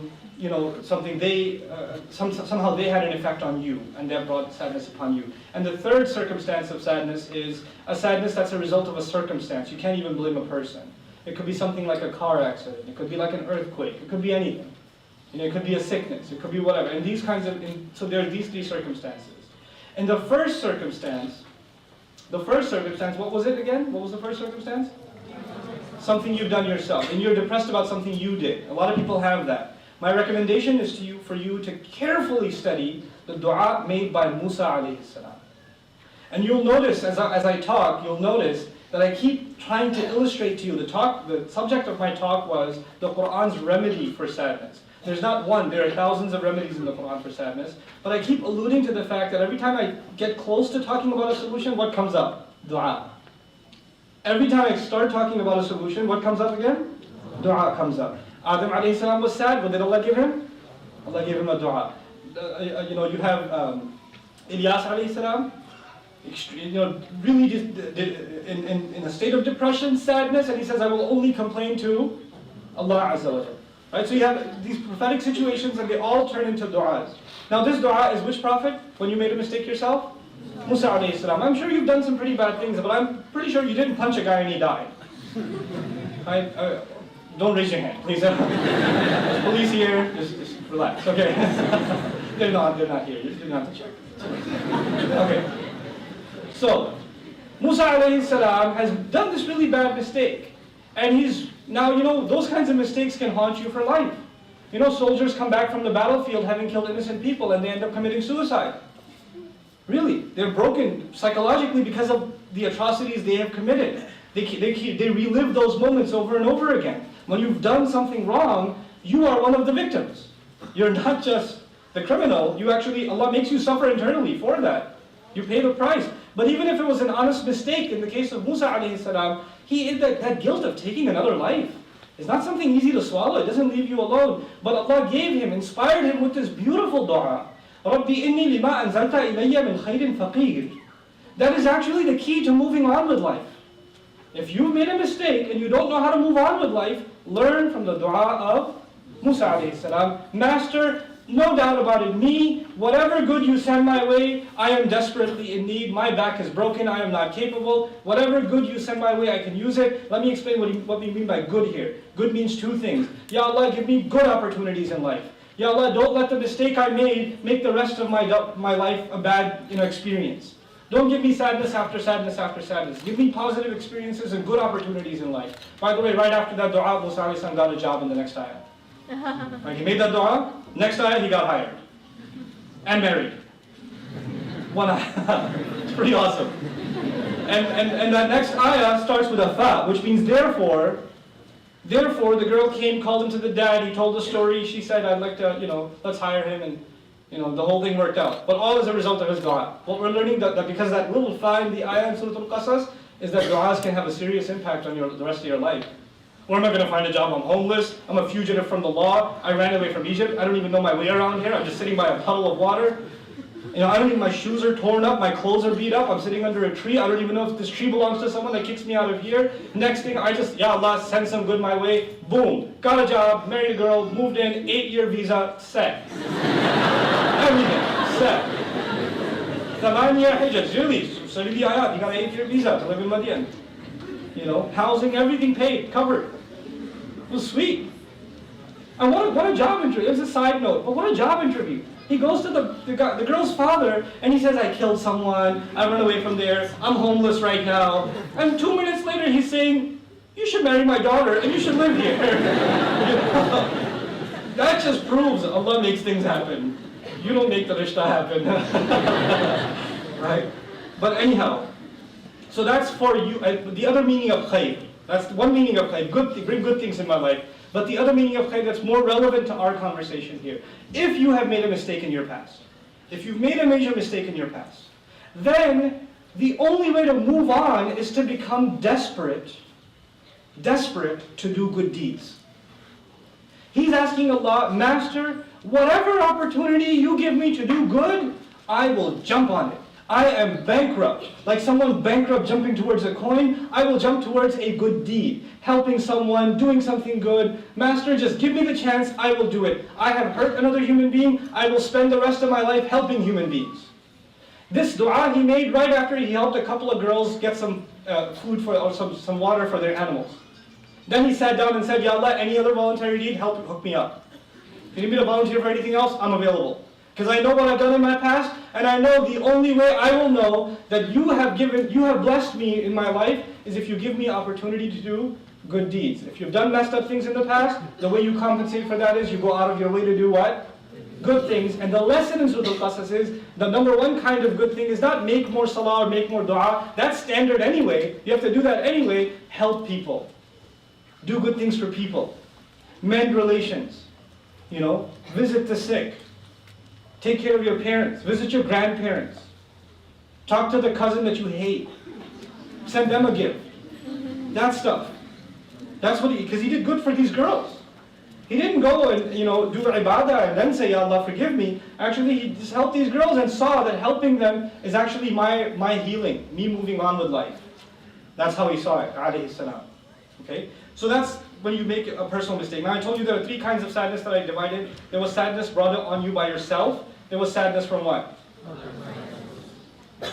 somehow they had an effect on you, and that brought sadness upon you. And the third circumstance of sadness is a sadness that's a result of a circumstance. You can't even blame a person. It could be something like a car accident. It could be like an earthquake. It could be anything. It could be a sickness, it could be whatever. And these kinds of, so there are these three circumstances. And the first circumstance, what was it again? What was the first circumstance? Something you've done yourself, and you're depressed about something you did. A lot of people have that. My recommendation is for you to carefully study the dua made by Musa alayhi salam. And you'll notice, as I talk, you'll notice that I keep trying to illustrate to you, the subject of my talk was the Qur'an's remedy for sadness. There's not one, there are thousands of remedies in the Qur'an for sadness, but I keep alluding to the fact that every time I get close to talking about a solution, what comes up? Dua. Every time I start talking about a solution, what comes up again? Dua comes up. Adam alayhi salam was sad, what did Allah give him? Allah gave him a dua. You have Ilyas alayhi salam, really just in a state of depression, sadness, and he says, I will only complain to Allah Azza wa Jalla. Right? So you have these prophetic situations and they all turn into du'as. Now this du'a is which prophet? When you made a mistake yourself? Musa alayhi salam. I'm sure you've done some pretty bad things, but I'm pretty sure you didn't punch a guy and he died. Right? Don't raise your hand, please. There's police here, just relax, okay? They're not here, you didn't have to check. Okay. So, Musa alayhi salam has done this really bad mistake. And he's, now those kinds of mistakes can haunt you for life. Soldiers come back from the battlefield having killed innocent people and they end up committing suicide. Really, they're broken psychologically because of the atrocities they have committed. They relive those moments over and over again. When you've done something wrong, you are one of the victims. You're not just the criminal, Allah makes you suffer internally for that. You pay the price. But even if it was an honest mistake, in the case of Musa alayhi salam, that guilt of taking another life is not something easy to swallow. It doesn't leave you alone. But Allah inspired him with this beautiful dua. رَبِّ إِنِّي لِمَا أَنزَلْتَ إِلَيَّ مِنْ خَيْرٍ فَقِيرٍ. That is actually the key to moving on with life. If you've made a mistake and you don't know how to move on with life, learn from the dua of Musa alayhi salam. Master, no doubt about it, me, whatever good you send my way, I am desperately in need. My back is broken, I am not capable. Whatever good you send my way, I can use it. Let me explain what we mean by good here. Good means two things. Ya Allah, give me good opportunities in life. Ya Allah, don't let the mistake I made make the rest of my life a bad experience. Don't give me sadness after sadness after sadness. Give me positive experiences and good opportunities in life. By the way, right after that dua, Musa alayhi salam got a job in the next ayah. Right, he made that dua, next ayah he got hired. And married. One ayah. It's pretty awesome. And that next ayah starts with a fa, which means therefore. Therefore, the girl came, called him to the dad, he told the story, she said, I'd like to, let's hire him, and the whole thing worked out. But all as a result of his dua. What we're learning that because that little fa in the ayah in Surah Al-Qasas is that du'as can have a serious impact on the rest of your life. Where am I going to find a job? I'm homeless, I'm a fugitive from the law, I ran away from Egypt, I don't even know my way around here, I'm just sitting by a puddle of water. I don't even, my shoes are torn up, my clothes are beat up, I'm sitting under a tree, I don't even know if this tree belongs to someone that kicks me out of here. Next thing, Ya Allah, send some good my way, boom, got a job, married a girl, moved in, 8-year visa, set. Everything, set. 8 hijjat, really, study the ayat, you got an 8-year visa to live in Madian. Housing, everything paid, covered. It was sweet. And what a job interview, it was a side note, but what a job interview. He goes to the girl's father and he says, I killed someone, I run away from there, I'm homeless right now. And 2 minutes later he's saying, you should marry my daughter and you should live here. That just proves Allah makes things happen. You don't make the rishta happen. Right? But anyhow, so that's for you, the other meaning of khayr. That's one meaning of khayr, bring good things in my life. But the other meaning of khayr that's more relevant to our conversation here. If you have made a mistake in your past, if you've made a major mistake in your past, then the only way to move on is to become desperate to do good deeds. He's asking Allah, Master, whatever opportunity you give me to do good, I will jump on it. I am bankrupt. Like someone bankrupt jumping towards a coin, I will jump towards a good deed. Helping someone, doing something good. Master, just give me the chance, I will do it. I have hurt another human being, I will spend the rest of my life helping human beings. This dua he made right after he helped a couple of girls get some food or some water for their animals. Then he sat down and said, Ya Allah, any other voluntary deed, hook me up. If you need me to volunteer for anything else, I'm available. Because I know what I've done in my past, and I know the only way I will know that you have blessed me in my life is if you give me opportunity to do good deeds. If you've done messed up things in the past, the way you compensate for that is you go out of your way to do what? Good things. And the lesson in Surah Al-Qasas is, the number one kind of good thing is not make more salah or make more dua. That's standard anyway. You have to do that anyway. Help people. Do good things for people. Mend relations. Visit the sick. Take care of your parents. Visit your grandparents. Talk to the cousin that you hate. Send them a gift. That stuff. That's what because he did good for these girls. He didn't go and do ibadah and then say, Ya Allah, forgive me. Actually, he just helped these girls and saw that helping them is actually my healing, me moving on with life. That's how he saw it, alayhi salam. Okay? So that's when you make a personal mistake. Now I told you there are three kinds of sadness that I divided. There was sadness brought on you by yourself. There was sadness from what?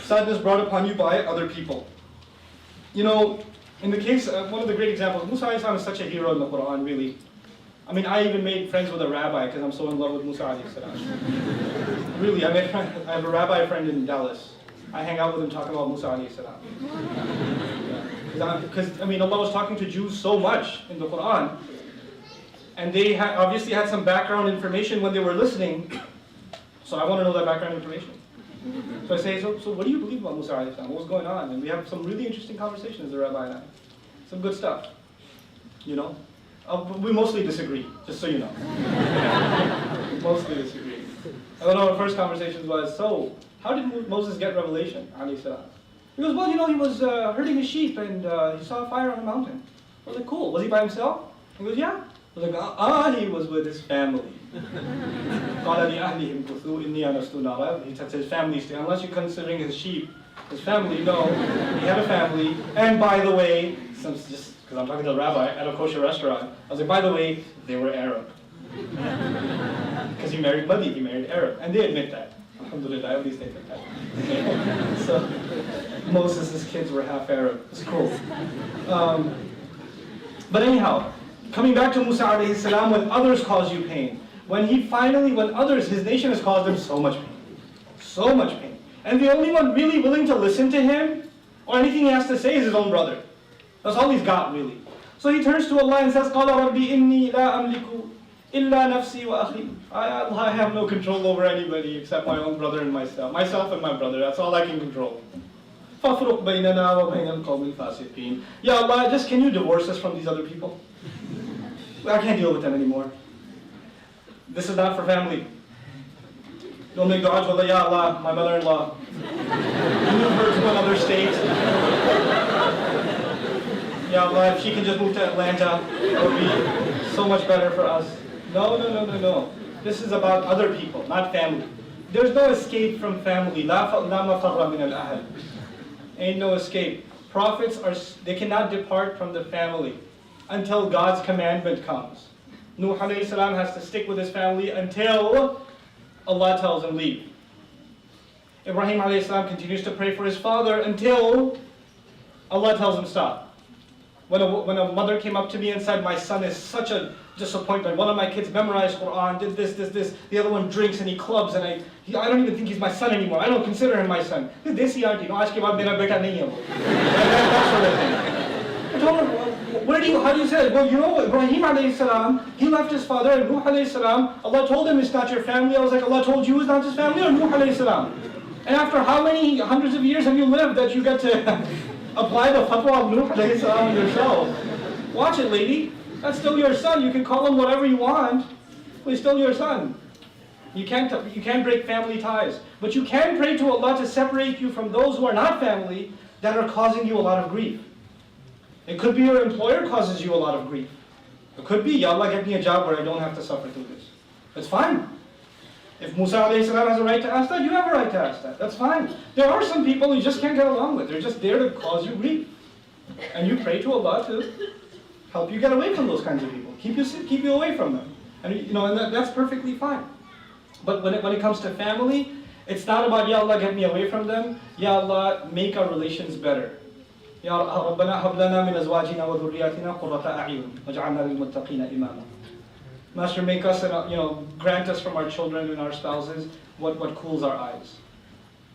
Sadness brought upon you by other people. In the case, one of the great examples, Musa alayhi salam is such a hero in the Quran, really. I mean, I even made friends with a rabbi because I'm so in love with Musa alayhi salam. Really, I have a rabbi friend in Dallas. I hang out with him talking about Musa alayhi salam. Because Allah was talking to Jews so much in the Quran, and they obviously had some background information when they were listening. So I want to know that background information. So I say, so what do you believe about Musa alayhi salam? What was going on? And we have some really interesting conversations, the rabbi and I. Some good stuff. We mostly disagree, just so you know. We mostly disagree. And one of our first conversations was, so how did Moses get revelation? Alayhi salam. He goes, well, he was herding his sheep and he saw a fire on a mountain. I was like, cool. Was he by himself? He goes, yeah. I was like, he was with his family. He said to his family, unless you're considering his sheep, his family, no. He had a family. And by the way, just because I'm talking to the rabbi at a kosher restaurant, I was like, by the way, they were Arab. Because he married Madi, he married Arab. And they admit that. Alhamdulillah, at least they admit that. So, Moses' kids were half Arab. It's cool. But anyhow, coming back to Musa alayhi salam, when others cause you pain, when others, his nation has caused him so much pain. So much pain. And the only one really willing to listen to him, or anything he has to say, is his own brother. That's all he's got, really. So he turns to Allah and says, قَالَ رَبِّ إِنِّي لَا أَمْلِكُ إِلَّا نَفْسِي وَأَخِي. I have no control over anybody except my own brother and myself. Myself and my brother, that's all I can control. فَافْرُقْ بَيْنَنَا وَبَيْنَ الْقَوْمِ الْفَاسِقِينَ. Ya Allah, just can you divorce us from these other people? I can't deal with them anymore. This is not for family. Don't make dua to Allah, Ya Allah, my mother-in-law. Move her to another state. Ya Allah, if she can just move to Atlanta, it would be so much better for us. No. This is about other people, not family. There's no escape from family. لا مفر من الأهل. Ain't no escape. Prophets they cannot depart from the family until God's commandment comes. Nuh alayhi salam has to stick with his family until Allah tells him leave. Ibrahim alayhi salam continues to pray for his father until Allah tells him stop. When a mother came up to me and said, my son is such a disappointment. One of my kids memorized Quran, did this. The other one drinks and he clubs and I don't even think he's my son anymore. I don't consider him my son. Desi auntie, no, aaj ke baad mera beta nahi hai. That sort of thing. I told her, how do you say it? Well, Ibrahim alayhi salam, he left his father, and Nuh alayhi salam, Allah told him it's not your family. I was like, Allah told you it's not his family, or Nuh alayhi salam? And after how many hundreds of years have you lived that you get to apply the fatwa of Nuh alayhi salam yourself? Watch it, lady. That's still your son. You can call him whatever you want, but he's still your son. You can't break family ties. But you can pray to Allah to separate you from those who are not family that are causing you a lot of grief. It could be your employer causes you a lot of grief. It could be, Ya Allah, get me a job where I don't have to suffer through this. That's fine. If Musa alayhi salam has a right to ask that, you have a right to ask that. That's fine. There are some people you just can't get along with. They're just there to cause you grief. And you pray to Allah to help you get away from those kinds of people. Keep you away from them. And that's perfectly fine. But when it comes to family, it's not about, Ya Allah, get me away from them. Ya Allah, make our relations better. Ya Rabbana hab lana min azwajina wa dhurriyyatina qurrata a'yun waj'alna lil muttaqina imama. Master, make us and grant us from our children and our spouses what cools our eyes.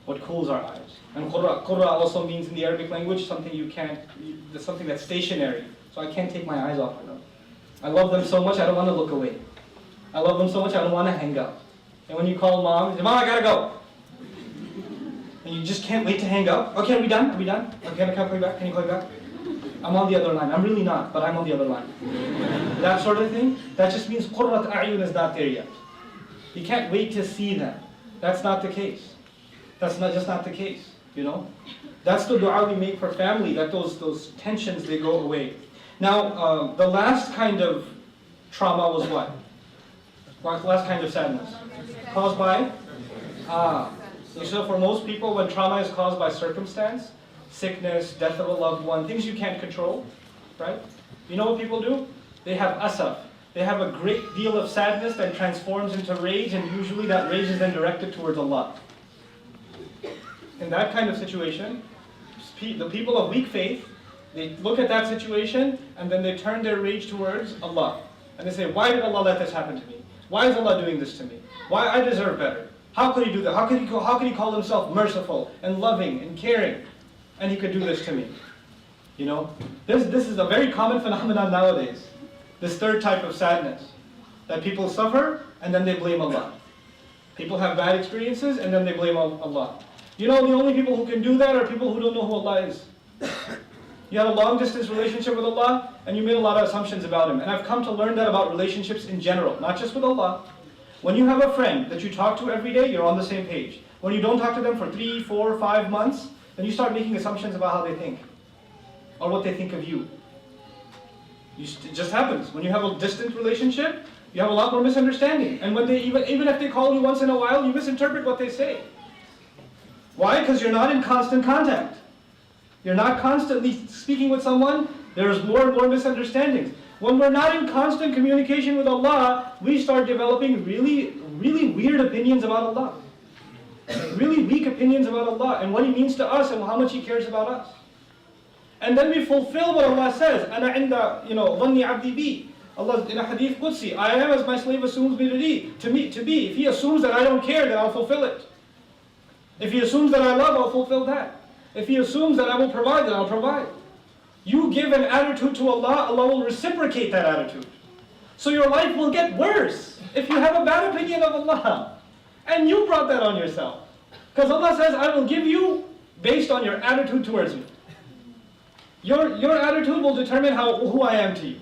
What cools our eyes. And qurra also means in the Arabic language something something that's stationary. So I can't take my eyes off of them. I love them so much I don't want to look away. I love them so much I don't want to hang up. And when you call mom, you say, Mom, I gotta go. And you just can't wait to hang up. Okay, are we done? Are we done? Okay, can I call you back? Can you call me back? I'm on the other line. I'm really not, but I'm on the other line. That sort of thing, that just means qurrat a'yun is not there yet. You can't wait to see them. That's not the case. That's just not the case, That's the dua we make for family, that those tensions, they go away. Now, the last kind of trauma was what? Last kind of sadness? Caused by? So for most people, when trauma is caused by circumstance, sickness, death of a loved one, things you can't control, right? You know what people do? They have asaf. They have a great deal of sadness that transforms into rage, and usually that rage is then directed towards Allah. In that kind of situation, the people of weak faith, they look at that situation, and then they turn their rage towards Allah. And they say, why did Allah let this happen to me? Why is Allah doing this to me? Why I deserve better? How could He do that? How could He call Himself merciful and loving and caring? And He could do this to me. This is a very common phenomenon nowadays. This third type of sadness. That people suffer and then they blame Allah. People have bad experiences and then they blame Allah. The only people who can do that are people who don't know who Allah is. You had a long distance relationship with Allah and you made a lot of assumptions about Him. And I've come to learn that about relationships in general, not just with Allah. When you have a friend that you talk to every day, you're on the same page. When you don't talk to them for 3, 4, 5 months, then you start making assumptions about how they think. Or what they think of you. It just happens. When you have a distant relationship, you have a lot more misunderstanding. And when even if they call you once in a while, you misinterpret what they say. Why? Because you're not in constant contact. You're not constantly speaking with someone, there's more and more misunderstandings. When we're not in constant communication with Allah, we start developing really, really weird opinions about Allah. Really weak opinions about Allah and what He means to us and how much He cares about us. And then we fulfill what Allah says. أَنَا عِنْدَ ظَنِّ عَبْدِي بِي. Allah in a hadith Qudsi, I am as my slave assumes me to be. If he assumes that I don't care, then I'll fulfill it. If he assumes that I love, I'll fulfill that. If he assumes that I will provide, then I'll provide. You give an attitude to Allah, Allah will reciprocate that attitude. So your life will get worse if you have a bad opinion of Allah. And you brought that on yourself. Because Allah says, I will give you based on your attitude towards me. Your attitude will determine who I am to you.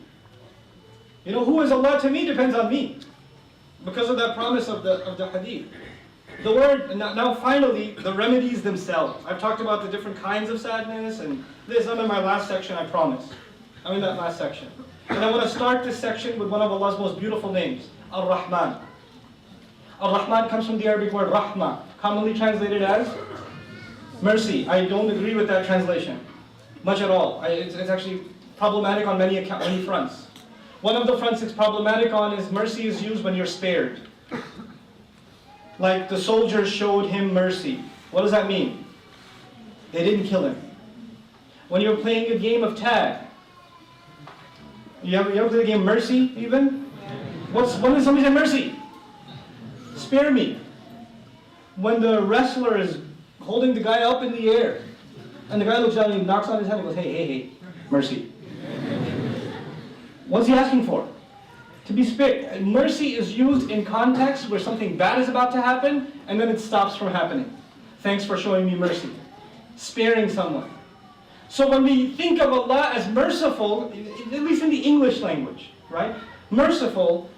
Who is Allah to me depends on me. Because of that promise of the hadith. The word, now finally, the remedies themselves. I've talked about the different kinds of sadness, and this is in my last section, I promise. I'm in that last section. And I want to start this section with one of Allah's most beautiful names, Ar-Rahman. Ar-Rahman comes from the Arabic word Rahma, commonly translated as mercy. I don't agree with that translation, much at all. It's actually problematic on many fronts. One of the fronts it's problematic on is mercy is used when you're spared. Like the soldiers showed him mercy. What does that mean? They didn't kill him. When you're playing a game of tag, you ever play the game Mercy even? When does somebody say mercy? Spare me. When the wrestler is holding the guy up in the air, and the guy looks down and he knocks on his head and goes, hey, mercy. What's he asking for? To be spared. Mercy is used in context where something bad is about to happen, and then it stops from happening. Thanks for showing me mercy. Sparing someone. So when we think of Allah as merciful, at least in the English language, right? Merciful,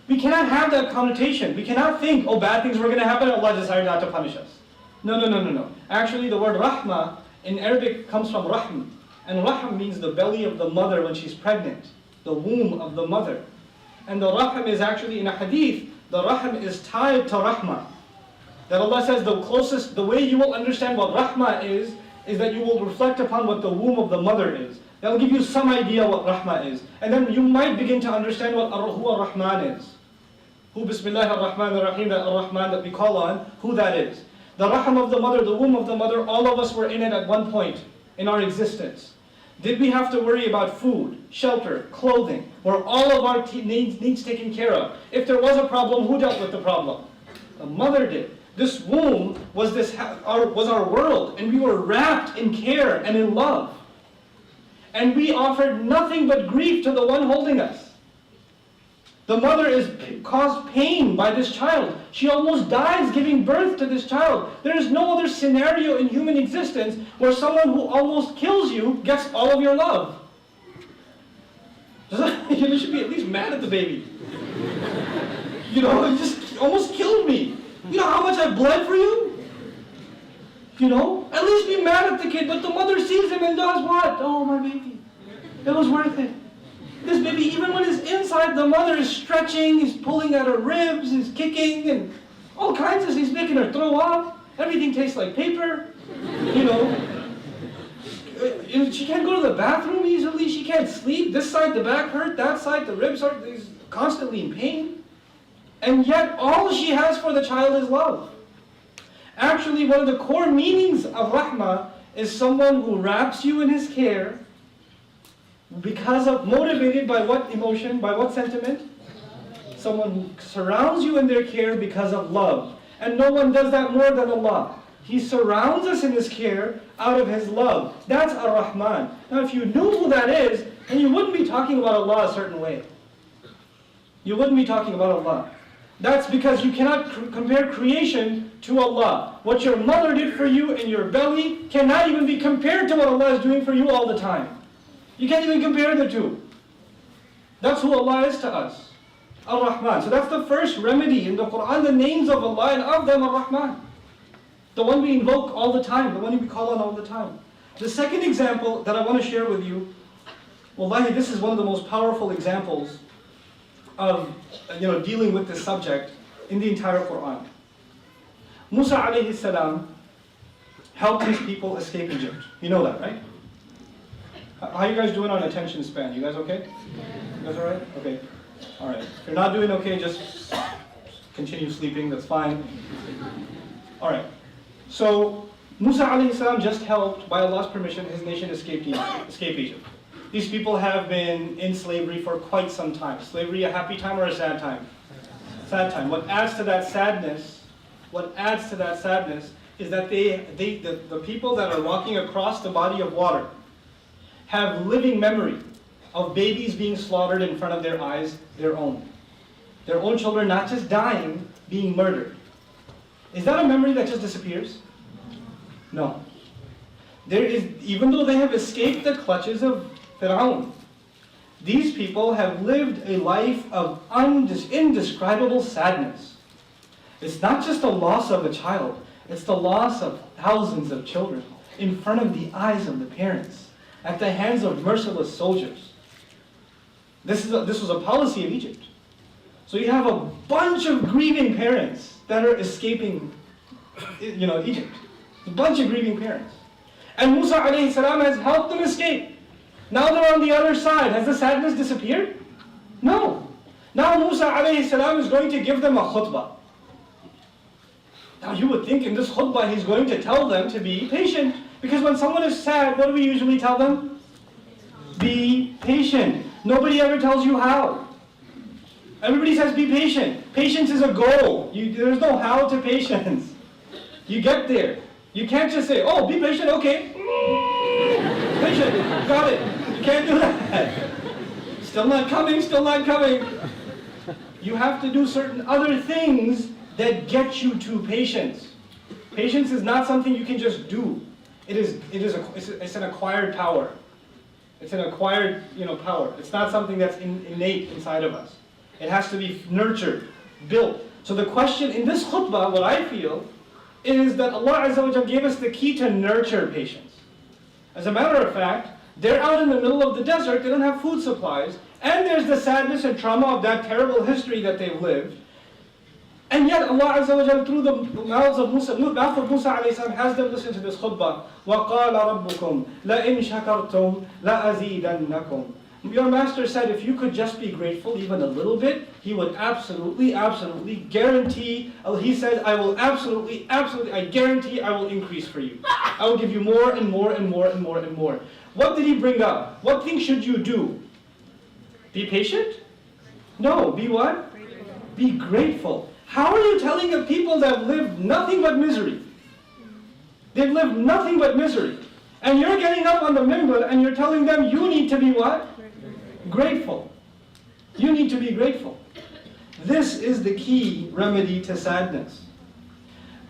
we cannot have that connotation. We cannot think, bad things were going to happen, and Allah decided not to punish us. No. Actually, the word rahmah in Arabic comes from rahm. And rahm means the belly of the mother when she's pregnant. The womb of the mother. And the rahm is actually in a hadith, the rahm is tied to rahmah. That Allah says the way you will understand what rahmah is that you will reflect upon what the womb of the mother is. That will give you some idea what rahmah is. And then you might begin to understand who ar-Rahman is. Who Bismillah ar-Rahman ar-Rahim, that ar-Rahman that we call on, who that is. The rahm of the mother, the womb of the mother, all of us were in it at one point in our existence. Did we have to worry about food, shelter, clothing? Were all of our needs taken care of? If there was a problem, who dealt with the problem? The mother did. This womb was our world, and we were wrapped in care and in love. And we offered nothing but grief to the one holding us. The mother is caused pain by this child. She almost dies giving birth to this child. There is no other scenario in human existence where someone who almost kills you gets all of your love. You should be at least mad at the baby. You know, it just almost killed me. You know how much I bled for you? You know? At least be mad at the kid, but the mother sees him and does what? Oh, my baby. It was worth it. This baby, even when it's inside, the mother is stretching, is pulling at her ribs, is kicking, and all kinds of things. He's making her throw up. Everything tastes like paper. You know. She can't go to the bathroom easily. She can't sleep. This side, the back hurt. That side, the ribs hurt. She's constantly in pain. And yet, all she has for the child is love. Actually, one of the core meanings of rahmah is someone who wraps you in his care motivated by what emotion, by what sentiment? Someone who surrounds you in their care because of love. And no one does that more than Allah. He surrounds us in His care out of His love. That's Ar-Rahman. Now if you knew who that is, then you wouldn't be talking about Allah a certain way. You wouldn't be talking about Allah. That's because you cannot compare creation to Allah. What your mother did for you in your belly cannot even be compared to what Allah is doing for you all the time. You can't even compare the two. That's who Allah is to us. Ar-Rahman. So that's the first remedy in the Quran, the names of Allah, and of them Ar-Rahman. The one we invoke all the time, the one we call on all the time. The second example that I want to share with you, wallahi, this is one of the most powerful examples of dealing with this subject in the entire Quran. Musa alayhi salam helped his people escape Egypt. You know that, right? How you guys doing on attention span? You guys okay? You guys alright? Okay. Alright. If you're not doing okay, just continue sleeping, that's fine. Alright. So, Musa alayhi salam just helped, by Allah's permission, his nation escape Egypt. These people have been in slavery for quite some time. Slavery a happy time or a sad time? Sad time. What adds to that sadness is that the people that are walking across the body of water have living memory of babies being slaughtered in front of their eyes, their own children not just dying, being murdered. Is that a memory that just disappears? No. There is, even though they have escaped the clutches of Fir'aun, these people have lived a life of indescribable sadness. It's not just the loss of a child, it's the loss of thousands of children in front of the eyes of the parents, at the hands of merciless soldiers. This was a policy of Egypt. So you have a bunch of grieving parents that are escaping, Egypt. A bunch of grieving parents. And Musa alayhi salam has helped them escape. Now they're on the other side. Has the sadness disappeared? No. Now Musa alayhi salam is going to give them a khutbah. Now you would think in this khutbah he's going to tell them to be patient. Because when someone is sad, what do we usually tell them? Be patient. Nobody ever tells you how. Everybody says be patient. Patience is a goal. There's no how to patience. You get there. You can't just say, oh, be patient, okay. Patient, got it. You can't do that. Still not coming, still not coming. You have to do certain other things that get you to patience. Patience is not something you can just do. It's an acquired power. It's an acquired, power. It's not something that's innate inside of us. It has to be nurtured, built. So the question in this khutbah, what I feel, is that Allah Azza wa Jalla gave us the key to nurture patience. As a matter of fact, they're out in the middle of the desert, they don't have food supplies, and there's the sadness and trauma of that terrible history that they've lived. And yet Allah Azza wa Jalla, through the mouth of Musa alayhi salam, has them listen to this khutbah. وَقَالَ رَبُّكُمْ لَإِنْ شَكَرْتُمْ لَأَزِيدَنَّكُمْ Your master said if you could just be grateful even a little bit, he would absolutely guarantee, he said, I will absolutely, I guarantee I will increase for you. I will give you more and more and more and more and more. What did he bring up? What thing should you do? Be patient? No, be what? Be grateful. How are you telling the people that live nothing but misery? They've lived nothing but misery. And you're getting up on the minbar and you're telling them you need to be what? Grateful. You need to be grateful. This is the key remedy to sadness.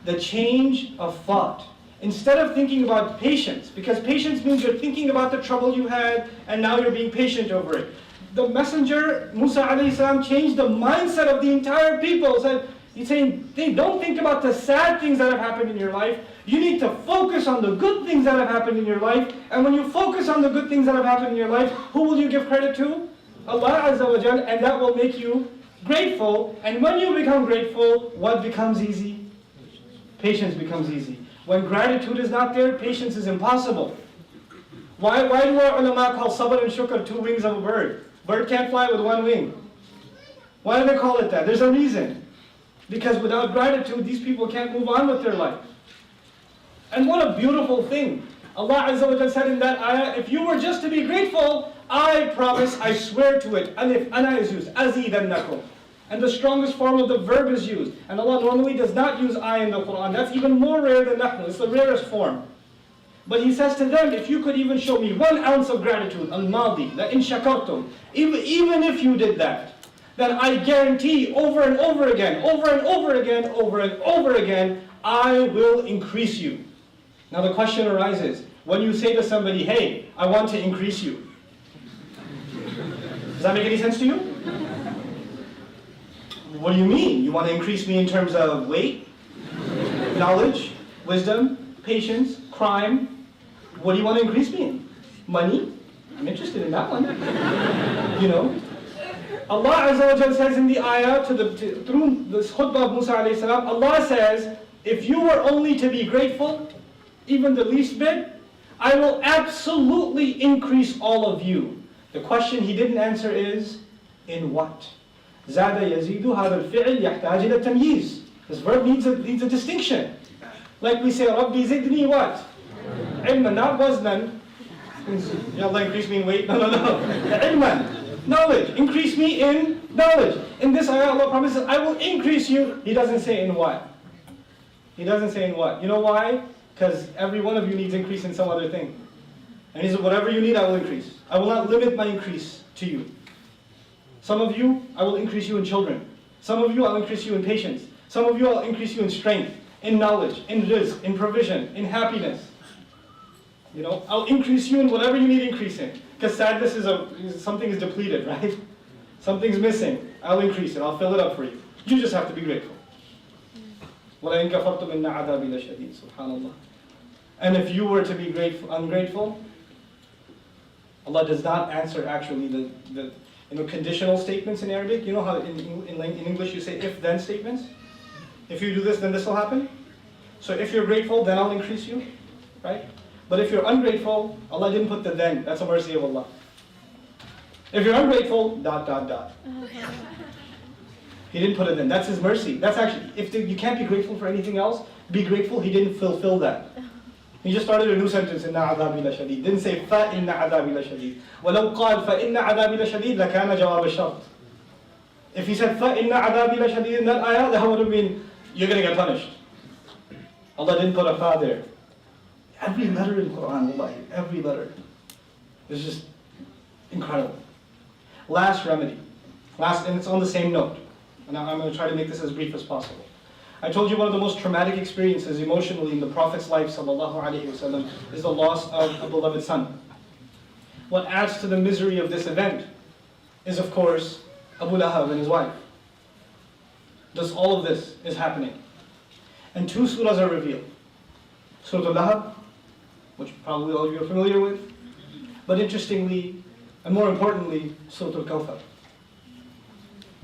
The change of thought. Instead of thinking about patience, because patience means you're thinking about the trouble you had and now you're being patient over it. The messenger, Musa alayhi salam, changed the mindset of the entire people. He's saying, hey, don't think about the sad things that have happened in your life. You need to focus on the good things that have happened in your life. And when you focus on the good things that have happened in your life, who will you give credit to? Allah Azza wa Jal, and that will make you grateful. And when you become grateful, what becomes easy? Patience becomes easy. When gratitude is not there, patience is impossible. Why do our ulama call sabr and shukr two wings of a bird? Bird can't fly with one wing. Why do they call it that? There's a reason. Because without gratitude, these people can't move on with their life. And what a beautiful thing. Allah Azza wa Jalla said in that ayah, if you were just to be grateful, I promise, I swear to it. And if ana is used, azidannakum. And the strongest form of the verb is used. And Allah normally does not use I in the Quran. That's even more rare than nahnu. It's the rarest form. But he says to them, if you could even show me 1 ounce of gratitude, al-madi, la in shakartum, even if you did that, then I guarantee over and over again, I will increase you. Now the question arises, when you say to somebody, hey, I want to increase you, does that make any sense to you? What do you mean? You want to increase me in terms of weight, knowledge, wisdom, patience, crime? What do you want to increase me in? Money? I'm interested in that one. You know? Allah Azza wa Jalla says in the ayah, through this khutbah of Musa alayhi salam, Allah says, if you were only to be grateful, even the least bit, I will absolutely increase all of you. The question he didn't answer is, in what? زاد يزيد هذا الفعل يحتاج إلى تمييز. This verb needs a distinction. Like we say, ربي زدني what? علما, not وزنا. Ya Allah, increase me in weight. No. علما. Knowledge. Increase me in knowledge. In this ayah, Allah promises, I will increase you. He doesn't say in what. He doesn't say in what. You know why? Because every one of you needs increase in some other thing. And he said, whatever you need, I will increase. I will not limit my increase to you. Some of you, I will increase you in children. Some of you, I'll increase you in patience. Some of you, I'll increase you in strength, in knowledge, in rizq, in provision, in happiness. You know, I'll increase you in whatever you need increase in. Because sadness is something is depleted, right? Something's missing. I'll increase it. I'll fill it up for you. You just have to be grateful. وَلَئِنْ كَفَرْتُمْ إِنَّ عَذَابِي لَشَدِيدٌ. Subhanallah. And if you were to be ungrateful, Allah does not answer actually the conditional statements in Arabic. You know how in English you say if-then statements? If you do this, then this will happen. So if you're grateful, then I'll increase you, right? But if you're ungrateful, Allah didn't put the then. That's a mercy of Allah. If you're ungrateful, ... He didn't put it then. That's His mercy. That's actually, you can't be grateful for anything else, be grateful He didn't fulfill that. He just started a new sentence, إِنَّ عَذَابِي لَشَدِيدٌ. Didn't say فَإِنَّ عَذَابِي لَشَدِيدٌ. وَلَوْ قَالْ فَإِنَّ عَذَابِي لَشَدِيدٌ لَكَانَ جَوَابَ الشَّرْطِ. If he said فَإِنَّ عَذَابِي لَشَدِيدٌ in that ayah, that would have been, you're going to get punished. Allah didn't put a fa there. Every letter in Quran, wallahi, every letter is just incredible. Last remedy. And it's on the same note. And I'm going to try to make this as brief as possible. I told you one of the most traumatic experiences emotionally in the Prophet's life, sallallahu alaihi wasallam, is the loss of a beloved son. What adds to the misery of this event is, of course, Abu Lahab and his wife. Thus, all of this is happening. And 2 surahs are revealed. Surah Al-Lahab, which probably all of you are familiar with. But interestingly, and more importantly, Surah Al-Kawthar.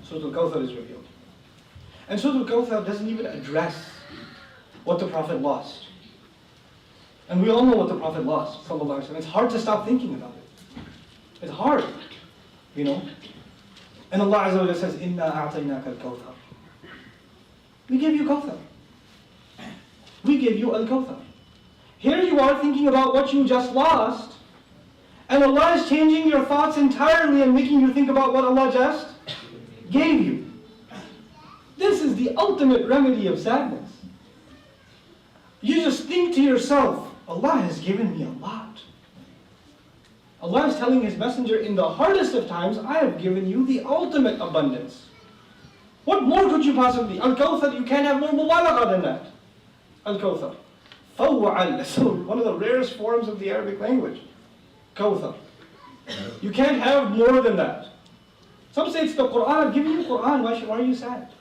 Surah Al-Kawthar is revealed. And Surah Al-Kawthar doesn't even address what the Prophet lost. And we all know what the Prophet lost, sallallahu alaihi wasallam. It's hard to stop thinking about it. It's hard. You know? And Allah Azza wa Jalla says, Inna a'tainaka al-kawthar. We gave you kawthar. We gave you al-kawthar. Here you are thinking about what you just lost, and Allah is changing your thoughts entirely and making you think about what Allah just gave you. This is the ultimate remedy of sadness. You just think to yourself, Allah has given me a lot. Allah is telling His Messenger, in the hardest of times, I have given you the ultimate abundance. What more could you possibly? Al-Kawthar, you can't have more mubalagha than that. Al-Kawthar. Fawwa'al, so one of the rarest forms of the Arabic language. Kawthar. You can't have more than that. Some say it's the Qur'an. I've given you Qur'an. Why are you sad?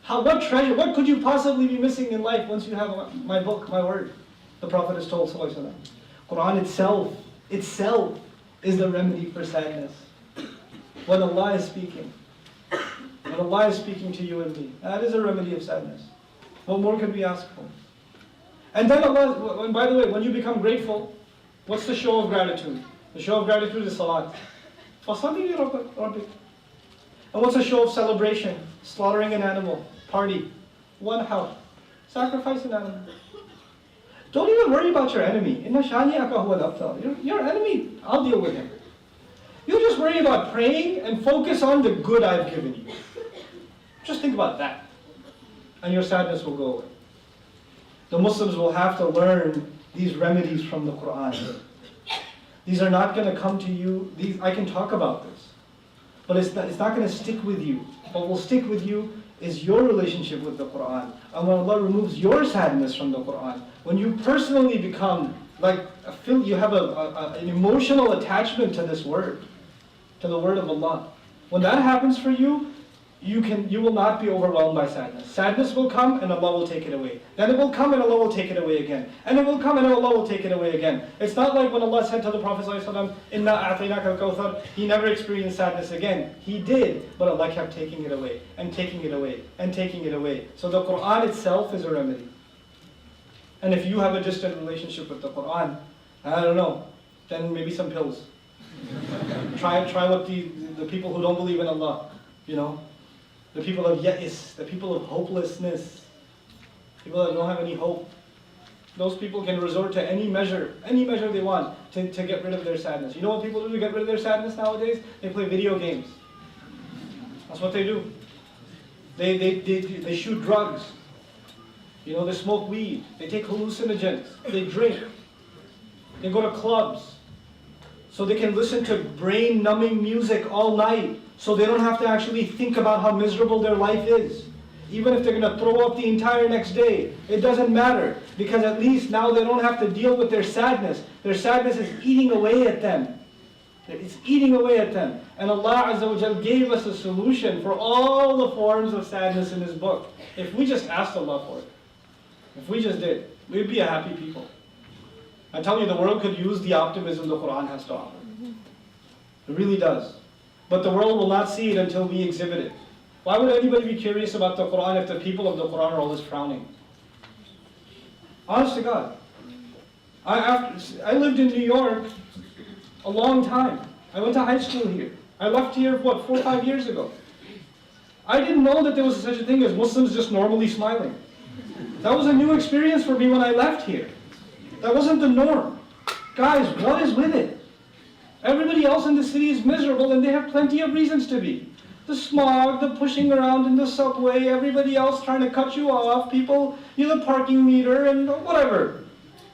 What treasure, what could you possibly be missing in life once you have my book, my word? The Prophet has told Sallallahu Alaihi Wasallam. Qur'an itself is the remedy for sadness. When Allah is speaking. When Allah is speaking to you and me. That is a remedy of sadness. What more could we ask for? And then Allah, and by the way, when you become grateful, what's the show of gratitude? The show of gratitude is salat. فَصَلِّ لِرَبِّكَ. And what's a show of celebration? Slaughtering an animal. Party. One house. Sacrifice an animal. Don't even worry about your enemy. Inna shani'aka huwa al-abtar. Your enemy, I'll deal with him. You just worry about praying and focus on the good I've given you. Just think about that. And your sadness will go away. The Muslims will have to learn these remedies from the Qur'an. These are not going to come to you. I can talk about this. But it's not going to stick with you. What will stick with you is your relationship with the Qur'an. And when Allah removes your sadness from the Qur'an, when you personally become like, you have an emotional attachment to this word, to the word of Allah. When that happens for you, you will not be overwhelmed by sadness. Sadness will come and Allah will take it away. Then it will come and Allah will take it away again. And it will come and Allah will take it away again. It's not like when Allah said to the Prophet ﷺ, Inna a'tainaka al-kawthar, He never experienced sadness again. He did, but Allah kept taking it away, and taking it away, and taking it away. So the Qur'an itself is a remedy. And if you have a distant relationship with the Qur'an, I don't know, then maybe some pills. Try what the people who don't believe in Allah, the people of ya'is, the people of hopelessness, people that don't have any hope. Those people can resort to any measure they want to get rid of their sadness. You know what people do to get rid of their sadness nowadays? They play video games. That's what they do. They shoot drugs. They smoke weed. They take hallucinogens. They drink. They go to clubs. So they can listen to brain-numbing music all night, so they don't have to actually think about how miserable their life is. Even if they're going to throw up the entire next day, it doesn't matter, because at least now they don't have to deal with their sadness. Their sadness is eating away at them. It's eating away at them. And Allah Azza wa Jal gave us a solution for all the forms of sadness in His book. If we just asked Allah for it, if we just did, we'd be a happy people. I tell you, the world could use the optimism the Qur'an has to offer. It really does. But the world will not see it until we exhibit it. Why would anybody be curious about the Qur'an if the people of the Qur'an are always frowning? Honest to God. I lived in New York a long time. I went to high school here. I left here, 4 or 5 years ago. I didn't know that there was such a thing as Muslims just normally smiling. That was a new experience for me when I left here. That wasn't the norm. Guys, what is with it? Everybody else in the city is miserable and they have plenty of reasons to be. The smog, the pushing around in the subway, everybody else trying to cut you off, people, the parking meter and whatever.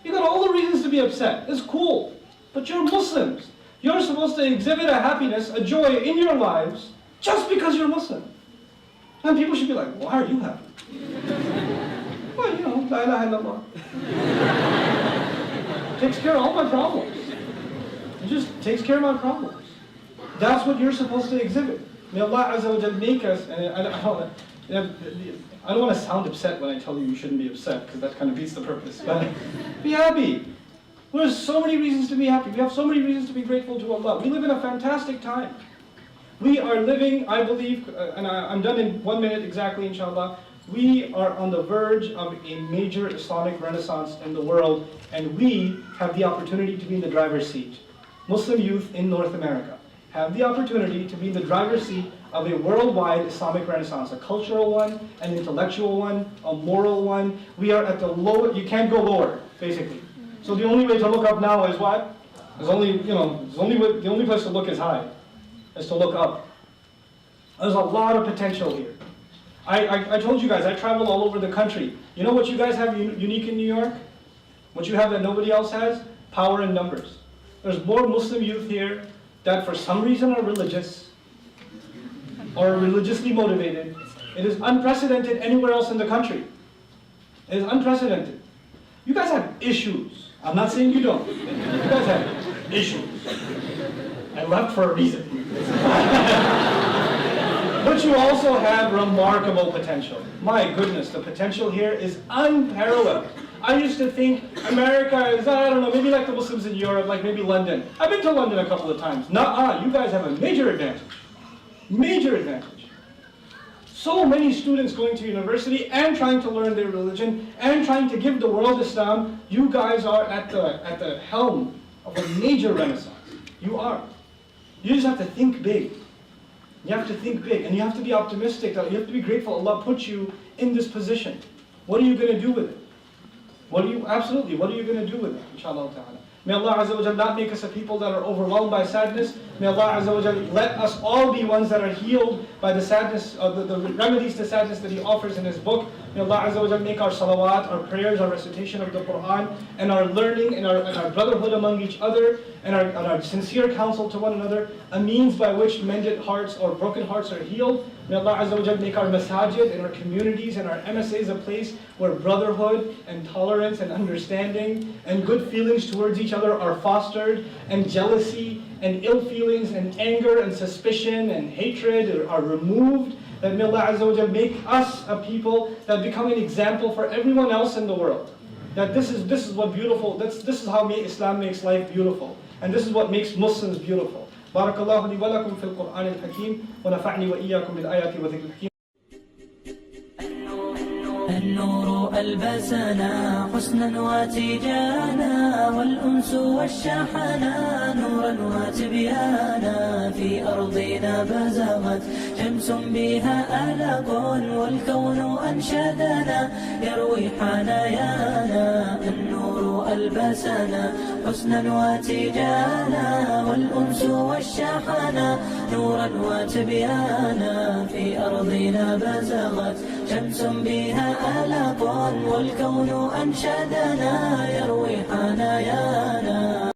You got all the reasons to be upset. It's cool. But you're Muslims. You're supposed to exhibit a happiness, a joy in your lives just because you're Muslim. And people should be like, why are you happy? Well, la ilaha illallah. Takes care of all my problems. It just takes care of my problems. That's what you're supposed to exhibit. May Allah Azza wa Jal make us, and I don't want to sound upset when I tell you shouldn't be upset, because that kind of beats the purpose. But be happy. There's so many reasons to be happy. We have so many reasons to be grateful to Allah. We live in a fantastic time. We are living, I believe, and I'm done in 1 minute exactly, inshallah. We are on the verge of a major Islamic renaissance in the world, and we have the opportunity to be in the driver's seat. Muslim youth in North America. have the opportunity to be in the driver's seat of a worldwide Islamic renaissance, a cultural one, an intellectual one, a moral one. We are at the low, you can't go lower, basically. So the only way to look up now is what? There's only, the only place to look is high, is to look up. There's a lot of potential here. I told you guys, I travel all over the country. You know what you guys have unique in New York? What you have that nobody else has? Power in numbers. There's more Muslim youth here that for some reason are religious or religiously motivated. It is unprecedented anywhere else in the country. It is unprecedented. You guys have issues. I'm not saying you don't. You guys have issues. I left for a reason. But you also have remarkable potential. My goodness, the potential here is unparalleled. I used to think America is, I don't know, maybe like the Muslims in Europe, like maybe London. I've been to London a couple of times. Nuh-uh, you guys have a major advantage. Major advantage. So many students going to university and trying to learn their religion and trying to give the world Islam. You guys are at the helm of a major renaissance. You are. You just have to think big. You have to think big, and you have to be optimistic. You have to be grateful Allah put you in this position. What are you going to do with it? What are you going to do with it? Inshallah ta'ala. May Allah Azza wa Jal not make us a people that are overwhelmed by sadness. May Allah Azza wa Jal let us all be ones that are healed by the sadness, the remedies to sadness that He offers in His book. May Allah Azza wa Jal make our salawat, our prayers, our recitation of the Quran, and our learning, and our brotherhood among each other, and our sincere counsel to one another, a means by which mended hearts or broken hearts are healed. May Allah Azza wa Jal make our masajid and our communities and our MSAs a place where brotherhood and tolerance and understanding and good feelings towards each other are fostered, and jealousy and ill feelings and anger and suspicion and hatred are removed. That may Allah Azza wa Jal make us a people that become an example for everyone else in the world. That this is what beautiful, this is how Islam makes life beautiful. And this is what makes Muslims beautiful. بارك الله لي ولكم في القرآن الحكيم ونفعني وإياكم بالآيات وذكر الحكيم. النور ألبسنا حسنا وتيجانا والأنس والشحنا نورا وتبيانا في أرضنا بزغت شمس بها ألق والكون أنشدنا يروي حنايانا. النور ألبسنا حسنا وتيجانا والأنس والشحنا نورا وتبيانا في أرضنا بزغت شمس بها ألق والكون أنشدنا يروي حنايانا.